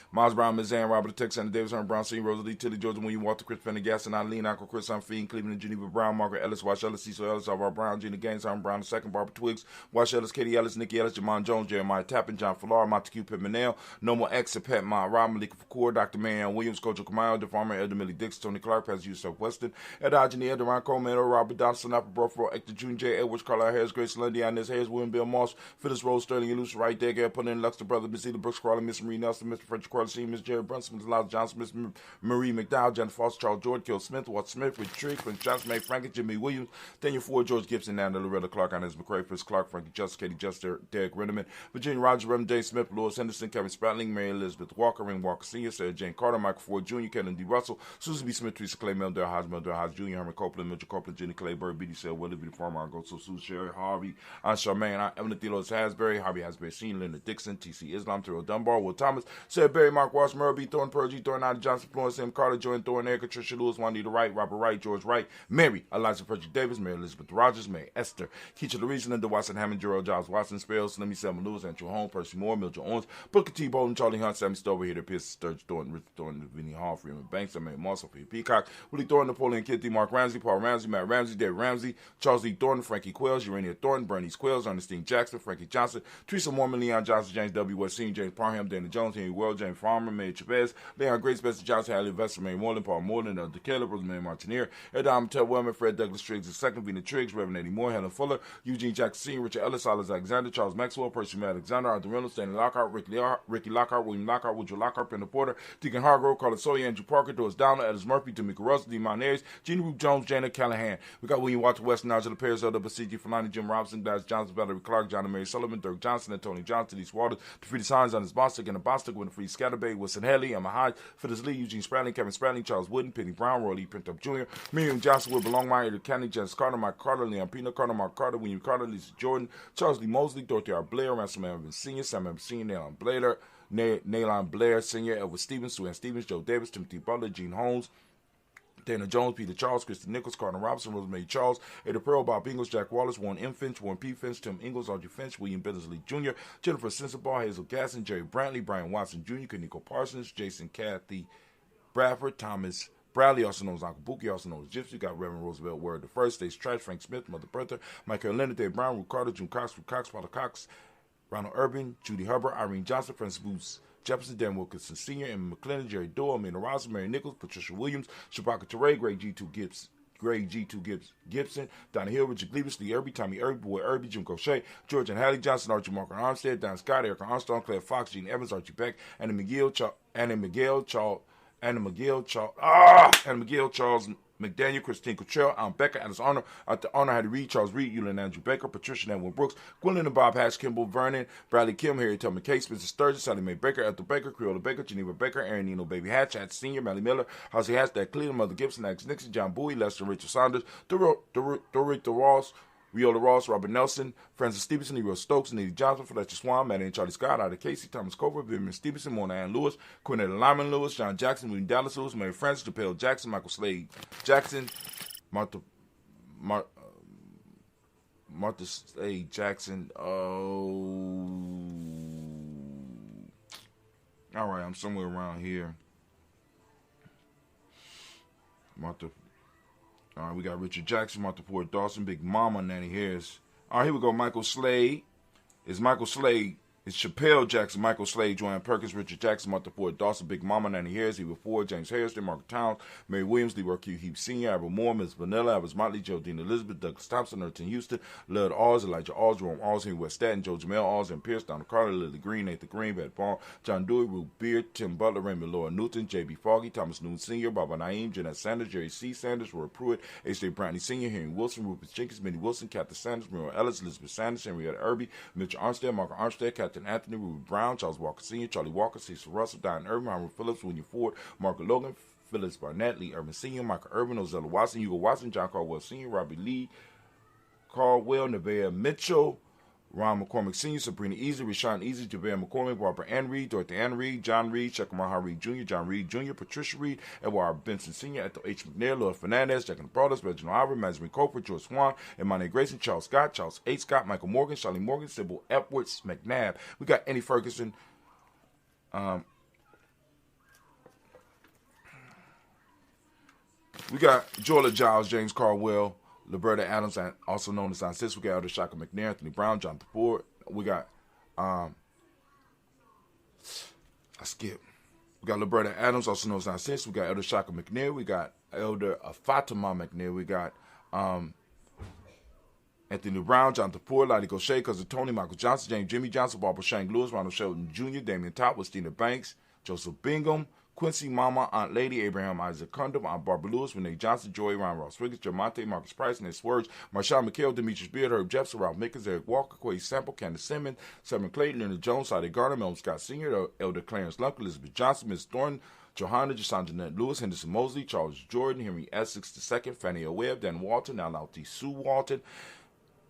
Miles Brown, Ms. Ann, Robert Texas, Davis, Herman Brown, Senior, Rosalie, Tilly, Georgia, William, Walter, Chris Pendergast, and Eileen, Uncle Chris, I'm Fiend, Cleveland, Geneva Brown, Margaret Ellis, Wash Ellis, Cecil Ellis, Alvar Brown, Gina Gaines, Herman Brown, II, Barbara Twiggs, Wash Ellis, Katie Ellis, Nikki Ellis, Jamon Jones, Jeremiah Tappan, John Fallar, Montague Pitt-Manel, Normal X, Pet Mont, Rob Malika Fakour, Dr. Marianne Williams, Coach Kamayo, The Farmer, Elder Millie Dix, Tony Clark, Pastor U. Southwestern, Ed Hodgeny, Ed Ron Coleman, Robert Donaldson, Apple Brofro, Hector Jr., J. Edwards, Carlisle Harris, Grace Lundy, Inez Harris, William Bill Moss, Phyllis Rose, Sterling, Luce, Wright, Dagger, Put in Luxor, Brother, Miss Eda Brooks, Crawley, Miss Marie Nelson, Mr. Frederick Carter, Miss Jerry Brunson, Miss Lyle Johnson, Miss Marie McDowell, Jennifer Foster, Charles George, Kill Smith, Walt Smith, Rich Tree, Clint Johnson, May Frankie, Jimmy Williams, Daniel Ford, George Gibson, Nanda Loretta Clark, Inez McCray, Fritz Clark, Frankie Justice, Katie Juster, Derek Renneman, Virginia Rogers, Reverend James Smith, Lewis Henderson, Kevin Spratling, Mary Elizabeth Walker, Ring Walker Sr., Sarah Jane Carter, Michael Ford Jr., Kevin D. Russell, Susan B. Smith, Teresa Clay, Mel Dale Hodge Jr., Herman Copeland, Mitchell Copeland, Jenny Clay, Bird, B.D. Sale, Willie B. Farmer, Argo, Sue Sherry, Harvey, Aunt Charmaine, Aunt Evelyn Thelos Hasbury, Harvey Hasbury Sr., Linda Dixon, T.C. Islam, Terrell Dunbar, Will Thomas, Sarah Berry, Mark Walsh, Merle B. Thorne, Pearl G. Thorne, Ida Johnson, Florence M. Carter, Joanne Thorne, Erica, Tricia Lewis, Juanita Wright, Robert Wright, George Wright, Mary, Eliza Frederick Davis, Mary Elizabeth Rogers, Mary Esther, Keisha Louise, Linda Watson, Hammond, Gerald Giles Watson, Spells, Slimmy Selma Lewis, Andrew Holmes, Percy Moore, Mildred Owens, Booker T. Bolden, Charlie Hunt, Sammy Stover, Hitter Pierce, Sturge Thornton, Richard Thornton, Vinnie Hall, Freeman Banks, Emmanuel Moss, Sophia Peacock, Willie Thornton, Napoleon Kitty, Mark Ramsey, Paul Ramsey, Matt Ramsey, David Ramsey, Charles Lee Thornton, Frankie Quills, Urania Thornton, Bernice Quills, Ernestine Jackson, Frankie Johnson, Teresa Mormon, Leon Johnson, James W. West Senior, James Parham, Dana Jones, Henry World, James Farmer, May Chavez, Leon Grace, Bessie Johnson, Hallie Vester, May Moreland, Paul Moreland, DeKellar, Rosemary Martineer, Edam Ted Wellman, Fred Douglas Triggs II, Vina Triggs, Reverend Eddie Moore, Helen Fuller, Eugene Jackson Sr., Richard Ellis, Alice Alexander, Charles Maxwell, Percy Matt Alexander, Arthur Reynolds, Stanley Lockhart, Ricky Lockhart, William Lockhart, Woodrow Lockhart, Pender Porter, Deacon Hargrove, Carlos Sawyer, Andrew Parker, Doris Downer, Ellis Murphy, Tamika Russell, D. Monares, Gene Roop Jones, Janet Callahan. We got William Walter West, Nigel Paris, Elder Basiji, Fulani, Jim Robinson, Daz Johnson, Valerie Clark, John and Mary Sullivan, Dirk Johnson, and Tony Johnson, East Waters, Defeated Signs on his Bostic, and the Bostic, Winfrey Scatterbay, Wilson Haley, Emma Hyde, Phyllis Lee, Eugene Spradling, Kevin Spradling, Charles Wooden, Penny Brown, Roy Lee Pintup Jr., Miriam Johnson, Will Belongmeyer, Edith County, Janice Carter, Mike Carter, Leon Pino Carter, Mark Carter, William Carter, Lisa Jordan, Charles Lee Mosley, Dorothy R. Blair, Ransom Evans Sr., Sam Evans Sr., Nalon Blair Sr., Edward Stevens, Sue Ann Stevens, Joe Davis, Timothy Butler, Gene Holmes, Dana Jones, Peter Charles, Kristen Nichols, Carter Robinson, Rosemary Charles, Ada Pearl, Bob Ingles, Jack Wallace, Warren M. Finch, Warren P. Finch, Tim Ingles, Audrey Finch, William Billingsley Jr., Jennifer Sensabaugh, Hazel Gasson, Jerry Brantley, Brian Watson Jr., Kaniko Parsons, Jason Kathy Bradford, Thomas Bradley, also known as Uncle Bookie, also known as Gypsy. Got Reverend Roosevelt Word the First, Stace Trash, Frank Smith, Mother Bertha, Michael Leonard, Dave Brown, Ruth Carter, June Cox, Ruth Cox, Paula Cox, Ronald Urban, Judy Hubbard, Irene Johnson, Francis Booth Jefferson, Dan Wilkinson Sr., Emma McClendon, Jerry Doyle, Amanda Ross, Mary Nichols, Patricia Williams, Shabaka Teray, Greg G2 Gibson, Donna Hill, Richard Gleavis, Lee Irby, Tommy Irby, Boy Irby, Jim Crochet, George and Hallie Johnson, Archie Marker Armstead, Don Scott, Erica Armstrong, Claire Fox, Gene Evans, Archie Beck, Anna McGill, Charles McDaniel, Christine Cottrell, Becca, Alice Arnold, Arthur Arnold, Hattie Reed, Charles Reed, Eulin Andrew Baker, Patricia Edwin Brooks, Gwendolyn and Bob Hatch, Kimball Vernon, Bradley Kim, Harry Tubman Case, Spencer Sturgis, Sally Mae Baker, Ethel Baker, Creola Baker, Geneva Baker, Aaron Nino Baby Hatch, Hatch Sr., Melly Miller, Halsey Hatch, Dad Cleveland, Mother Gibson, Alex Nixon, John Bowie, Lester Rachel Saunders, Dorita Ross, Viola Ross, Robert Nelson, Francis Stevenson, Nero Stokes, Needy Johnson, Fletcher Swan, Maddie and Charlie Scott, Ida Casey, Thomas Cover, Vivian Stevenson, Mona Ann Lewis, Cornetta Lyman Lewis, John Jackson, William Dallas Lewis, Mary Francis, DePaul Jackson, Michael Slade Jackson, Martha Slade Jackson. Oh, all right, I'm somewhere around here. Martha. All right, we got Richard Jackson, Martha Ford Dawson, Big Mama, Nanny Harris. All right, here we go. Michael Slade. Is Michael Slade It's Chappelle Jackson, Michael Slade, Joanne Perkins, Richard Jackson, Martha Ford, Dawson, Big Mama, Nanny Harris, Eva Ford, James Harrison, Margaret Towns, Mary Williams, Leroy Q. Heap Sr., Albert Moore, Ms. Vanilla, Albert Motley, Geraldine Elizabeth, Douglas Thompson, Erton Houston, Lud Oz, Elijah Oz, Jerome Oz, Henry West Staten, Joe Jamel Oz, and Pierce, Donald Carter, Lily Green, Nathan Green, Bad Paul, John Dewey, Ruth Beard, Tim Butler, Raymond Laura Newton, J.B. Foggy, Thomas Newton Sr., Baba Naeem, Jeanette Sanders, Jerry C. Sanders, Roy Pruitt, H.J. Brantley Sr., Henry Wilson, Rufus Jenkins, Minnie Wilson, Captain Sanders, Muriel Ellis, Elizabeth Sanders, Henrietta Irby, Mitchell Armstead, Margaret Armstead, Captain Anthony, Ruby Brown, Charles Walker Sr., Charlie Walker, Cecil Russell, Diane Irvin, Howard Phillips, William Ford, Margaret Logan, Phyllis Barnett, Lee Irvin Sr., Michael Irvin, Ozella Watson, Hugo Watson, John Caldwell Sr., Robbie Lee, Caldwell, Nevaeh Mitchell, Ron McCormick Sr., Sabrina Easy, Rashawn Easy, Javale McCormick, Barbara Ann Reed, Dorothy Ann Reed, John Reed, Shekamaha Reed Jr., John Reed Jr., Patricia Reed, Edward Benson Sr., Ethel H. McNair, Lloyd Fernandez, Jack and the Brothers, Reginald Albert, Benjamin Coper, George Swan, Imani Grayson, Charles Scott, Charles H. Scott, Michael Morgan, Charlie Morgan, Sybil Edwards, McNabb. We got Annie Ferguson. We got Jola Giles, James Caldwell, Liberta Adams, also known as Aunt Sis. We got Elder Shaka McNair, Anthony Brown, Jonathan Ford. We got, We got Liberta Adams, also known as Aunt Sis. We got Elder Shaka McNair. We got Elder Fatima McNair. We got Anthony Brown, Jonathan Ford, Lottie Gaucher, Cousin Tony, Michael Johnson, James Jimmy Johnson, Barbara Shank Lewis, Ronald Shelton Jr., Damian Top, Westina Banks, Joseph Bingham, Quincy Mama, Aunt Lady, Abraham Isaac Condom, Aunt Barbara Lewis, Renee Johnson, Joey Ryan Ross Wiggins, Jermonte, Marcus Price, Nate Swerge, Marshawn McHale, Demetrius Beard, Herb Jefferson, Ralph Mickens, Eric Walker, Quay Sample, Candace Simmons, Simon Clayton, Leonard Jones, Sade Gardner, Melvin Scott Sr., Elder Clarence Lunk, Elizabeth Johnson, Ms. Thornton, Johanna, Jasandra Jeanette Lewis, Henderson Mosley, Charles Jordan, Henry Essex II, Fannie O. Webb, Dan Walton, Alauti Sue Walton,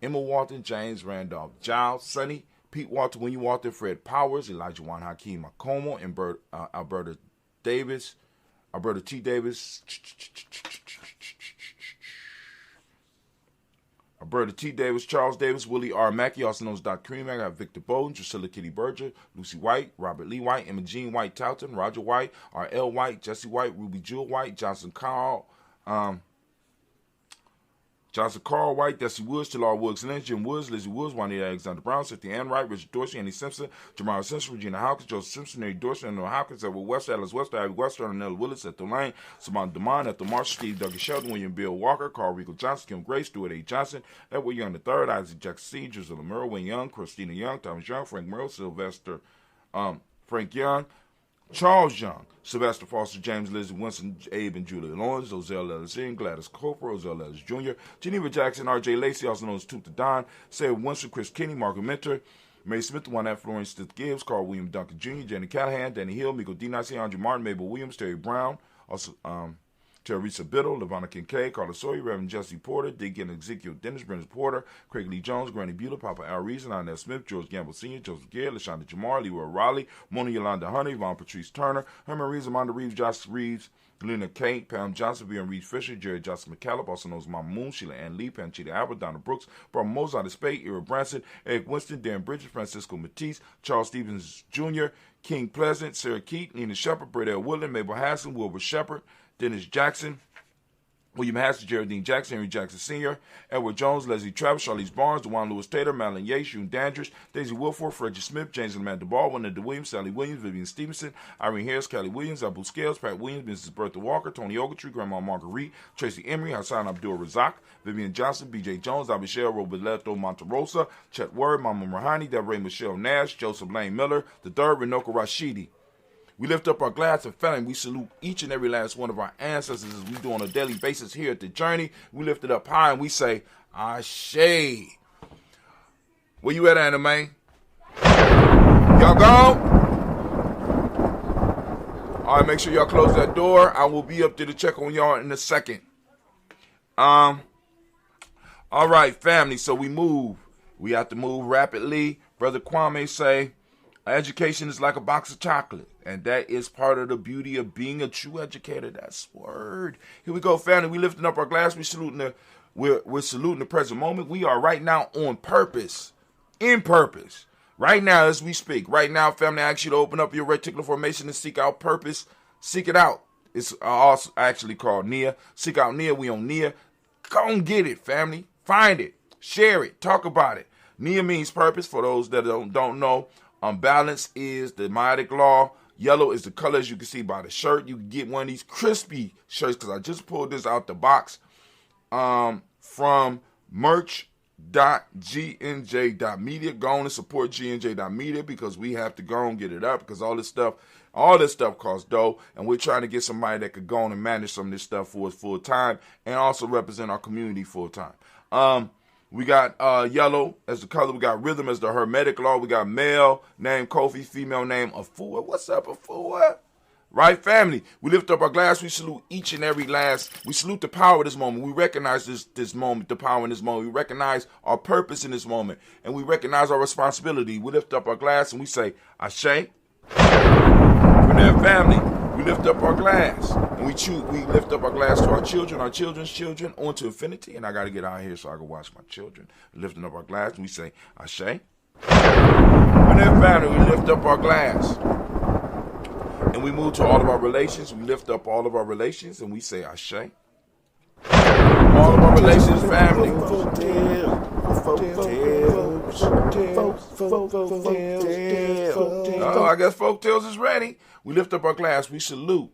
Emma Walton, James Randolph Giles, Sonny, Pete Walton, Winnie Walton, Fred Powers, Elijah Juan Hakeem Macomo, and Alberta T. Davis, Alberta T. Davis, Charles Davis, Willie R. Mackey, also known as Dr. Cream. I got Victor Bowden, Drusilla Kitty Berger, Lucy White, Robert Lee White, Emma Jean White Touton, Roger White, R.L. White, Jesse White, Ruby Jewel White, Johnson Carl White, Desi Woods, Talar Woods Lynch, Jim Woods, Lizzie Woods, Juanita Alexander Brown, Cynthia Ann Wright, Richard Dorsey, Annie Simpson, Jamal Simpson, Regina Hawkins, Joseph Simpson, Mary Dorsey, Noah Hawkins, Edward West, Alice West, Ivy West, Nella Willis, Ethel Lane, Simon DeMond, Ethel Marshall, Steve Douglas Sheldon, William Bill Walker, Carl Regal Johnson, Kim Grace, Stuart A. Johnson, Edward Young III, Isaac Jackson C., Drusilla Merle, Wayne Young, Christina Young, Thomas Young, Frank Merle, Sylvester, Frank Young, Charles Young, Sylvester Foster, James Lizzie Winston, Abe and Julia Lawrence, Ozell Ellis Gladys Cooper, Ozell Ellis Jr., Geneva Jackson, R.J. Lacey, also known as Tooth the Don, Sarah Winston, Chris Kinney, Margaret Mentor, Mary Smith, Juanette Florence Stith Gibbs, Carl William Duncan Jr., Jenny Callahan, Danny Hill, Miko Dinasi, Andrew Martin, Mabel Williams, Terry Brown, also Teresa Biddle, Lavonna Kincaid, Carla Sawyer, Reverend Jesse Porter, Deacon Ezekiel Dennis, Brendan Porter, Craig Lee Jones, Granny Bueller, Papa Al Reason, Inez Smith, George Gamble Sr., Joseph Gare, LaShonda Jamar, Leroy Raleigh, Mona Yolanda Honey, Vaughn Patrice Turner, Herman Reeves, Amanda Reeves, Josh Reeves, Lena Kate, Pam Johnson, Vivian Reeves Fisher, Jerry Johnson McCallum, also known as Mama Moon, Sheila Ann Lee, Panchita Albert, Donna Brooks, Barbara Mozart of Spade, Ira Branson, Eric Winston, Dan Bridges, Francisco Matisse, Charles Stevens Jr., King Pleasant, Sarah Keat, Nina Shepard, Brett L. Woodland, Mabel Hassan, Wilbur Shepard, Dennis Jackson, William Hassan, Geraldine Jackson, Henry Jackson Sr., Edward Jones, Leslie Travis, Charlize Barnes, DeJuan Lewis Taylor, Madeline Yates, June Dandridge, Daisy Wilford, Frederick Smith, James and Amanda Baldwin, Linda Williams, Sally Williams, Vivian Stevenson, Irene Harris, Kelly Williams, Abu Scales, Pat Williams, Mrs. Bertha Walker, Tony Ogletree, Grandma Marguerite, Tracy Emery, Hassan Abdul Razak, Vivian Johnson, B.J. Jones, Abishel Roberto Monterosa, Chet Word, Mama Rahani, Deborah Michelle Nash, Joseph Lane Miller, the third, Renoka Rashidi. We lift up our glass and family. We salute each and every last one of our ancestors as we do on a daily basis here at the Journey. We lift it up high and we say, Ashe. Where you at, Anime? Y'all gone? All right, make sure y'all close that door. I will be up there to check on y'all in a second. All right, family. So we move. We have to move rapidly. Brother Kwame say, education is like a box of chocolate. And that is part of the beauty of being a true educator. That's word. Here we go, family. We lifting up our glass. We're saluting the present moment. We are right now on purpose. In purpose. Right now as we speak. Right now, family, I ask you to open up your reticular formation and seek out purpose. Seek it out. It's also actually called Nia. Seek out Nia. We on Nia. Go and get it, family. Find it. Share it. Talk about it. Nia means purpose. For those that don't know, Balance is the Maitic law. Yellow is the color, as you can see by the shirt. You can get one of these crispy shirts because I just pulled this out the box from merch.gnj.media. Go on and support gnj.media because we have to go and get it up because all this stuff costs dough, and we're trying to get somebody that could go on and manage some of this stuff for us full time and also represent our community full time. We got yellow as the color. We got rhythm as the hermetic law. We got male name Kofi, female name Afua. What's up, Afua? Right, family? We lift up our glass. We salute each and every last. We salute the power of this moment. We recognize this moment, the power in this moment. We recognize our purpose in this moment, and we recognize our responsibility. We lift up our glass and we say, Ashe. For that family, we lift up our glass and we lift up our glass to our children, our children's children, on to infinity. And I got to get out of here so I can watch my children. Lifting up our glass and we say, Ashe. For that family, we lift up our glass and we move to all of our relations. We lift up all of our relations and we say, Ashe. All of our relations, family. I guess folk tales is ready. We lift up our glass. We salute.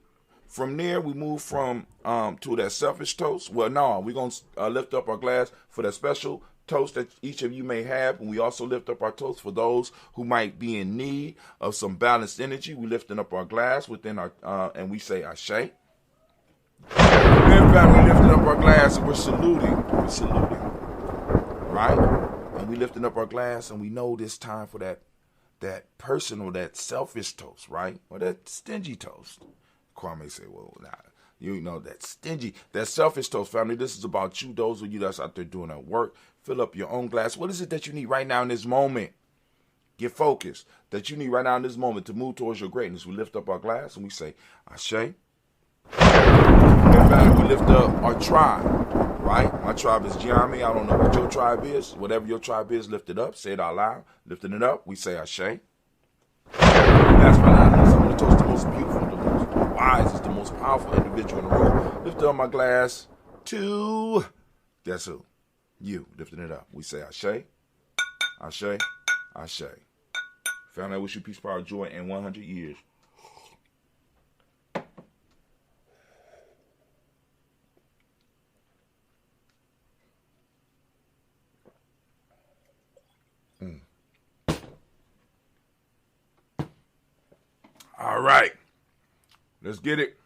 From there, we move from to that selfish toast. Well, no, we're going to lift up our glass for that special toast that each of you may have. And we also lift up our toast for those who might be in need of some balanced energy. We lifting up our glass within our, and we say Ashe. Everybody, we lifting up our glass and we're saluting. We're saluting. Right? And we lifting up our glass and we know this time for that personal, that selfish toast, right? Or that stingy toast. Kwame say, well, nah, you know, that stingy, that selfish toast, family. This is about you, those of you that's out there doing that work. Fill up your own glass. What is it that you need right now in this moment? Get focused. That you need right now in this moment to move towards your greatness. We lift up our glass and we say, Ashe. Family, we lift up our tribe, right? My tribe is Giami. I don't know what your tribe is. Whatever your tribe is, lift it up. Say it out loud. Lifting it up, we say Ashe. That's right. I'm going to toast the most beautiful, the most wise, the most powerful individual in the room. Lift up my glass to, guess who? You. Lifting it up. We say Ashe. Ashe. Ashe. Family, I wish you peace, power, joy, and 100 years. All right, let's get it.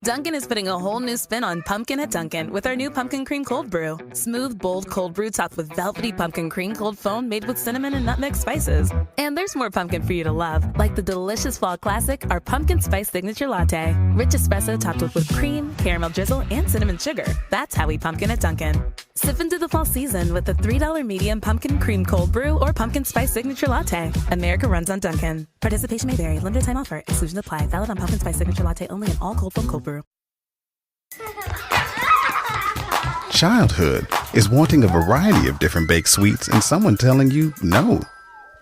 Dunkin' is putting a whole new spin on pumpkin at Dunkin' with our new pumpkin cream cold brew. Smooth, bold cold brew topped with velvety pumpkin cream cold foam made with cinnamon and nutmeg spices. And there's more pumpkin for you to love, like the delicious fall classic, our pumpkin spice signature latte. Rich espresso topped with whipped cream, caramel drizzle, and cinnamon sugar. That's how we pumpkin at Dunkin'. Sip into the fall season with the $3 medium pumpkin cream cold brew or pumpkin spice signature latte. America runs on Dunkin'. Participation may vary. Limited time offer. Exclusions apply. Valid on pumpkin spice signature latte only in all cold foam cold brew. Childhood is wanting a variety of different baked sweets and someone telling you no.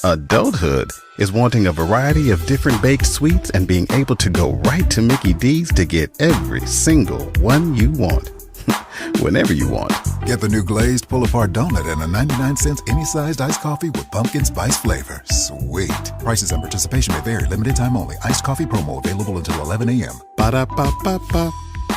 Adulthood is wanting a variety of different baked sweets and being able to go right to Mickey D's to get every single one you want. Whenever you want. Get the new glazed pull-apart donut and a 99-cent any-sized iced coffee with pumpkin spice flavor. Sweet. Prices and participation may vary. Limited time only. Iced coffee promo available until 11 a.m. Ba-da-ba-ba-ba.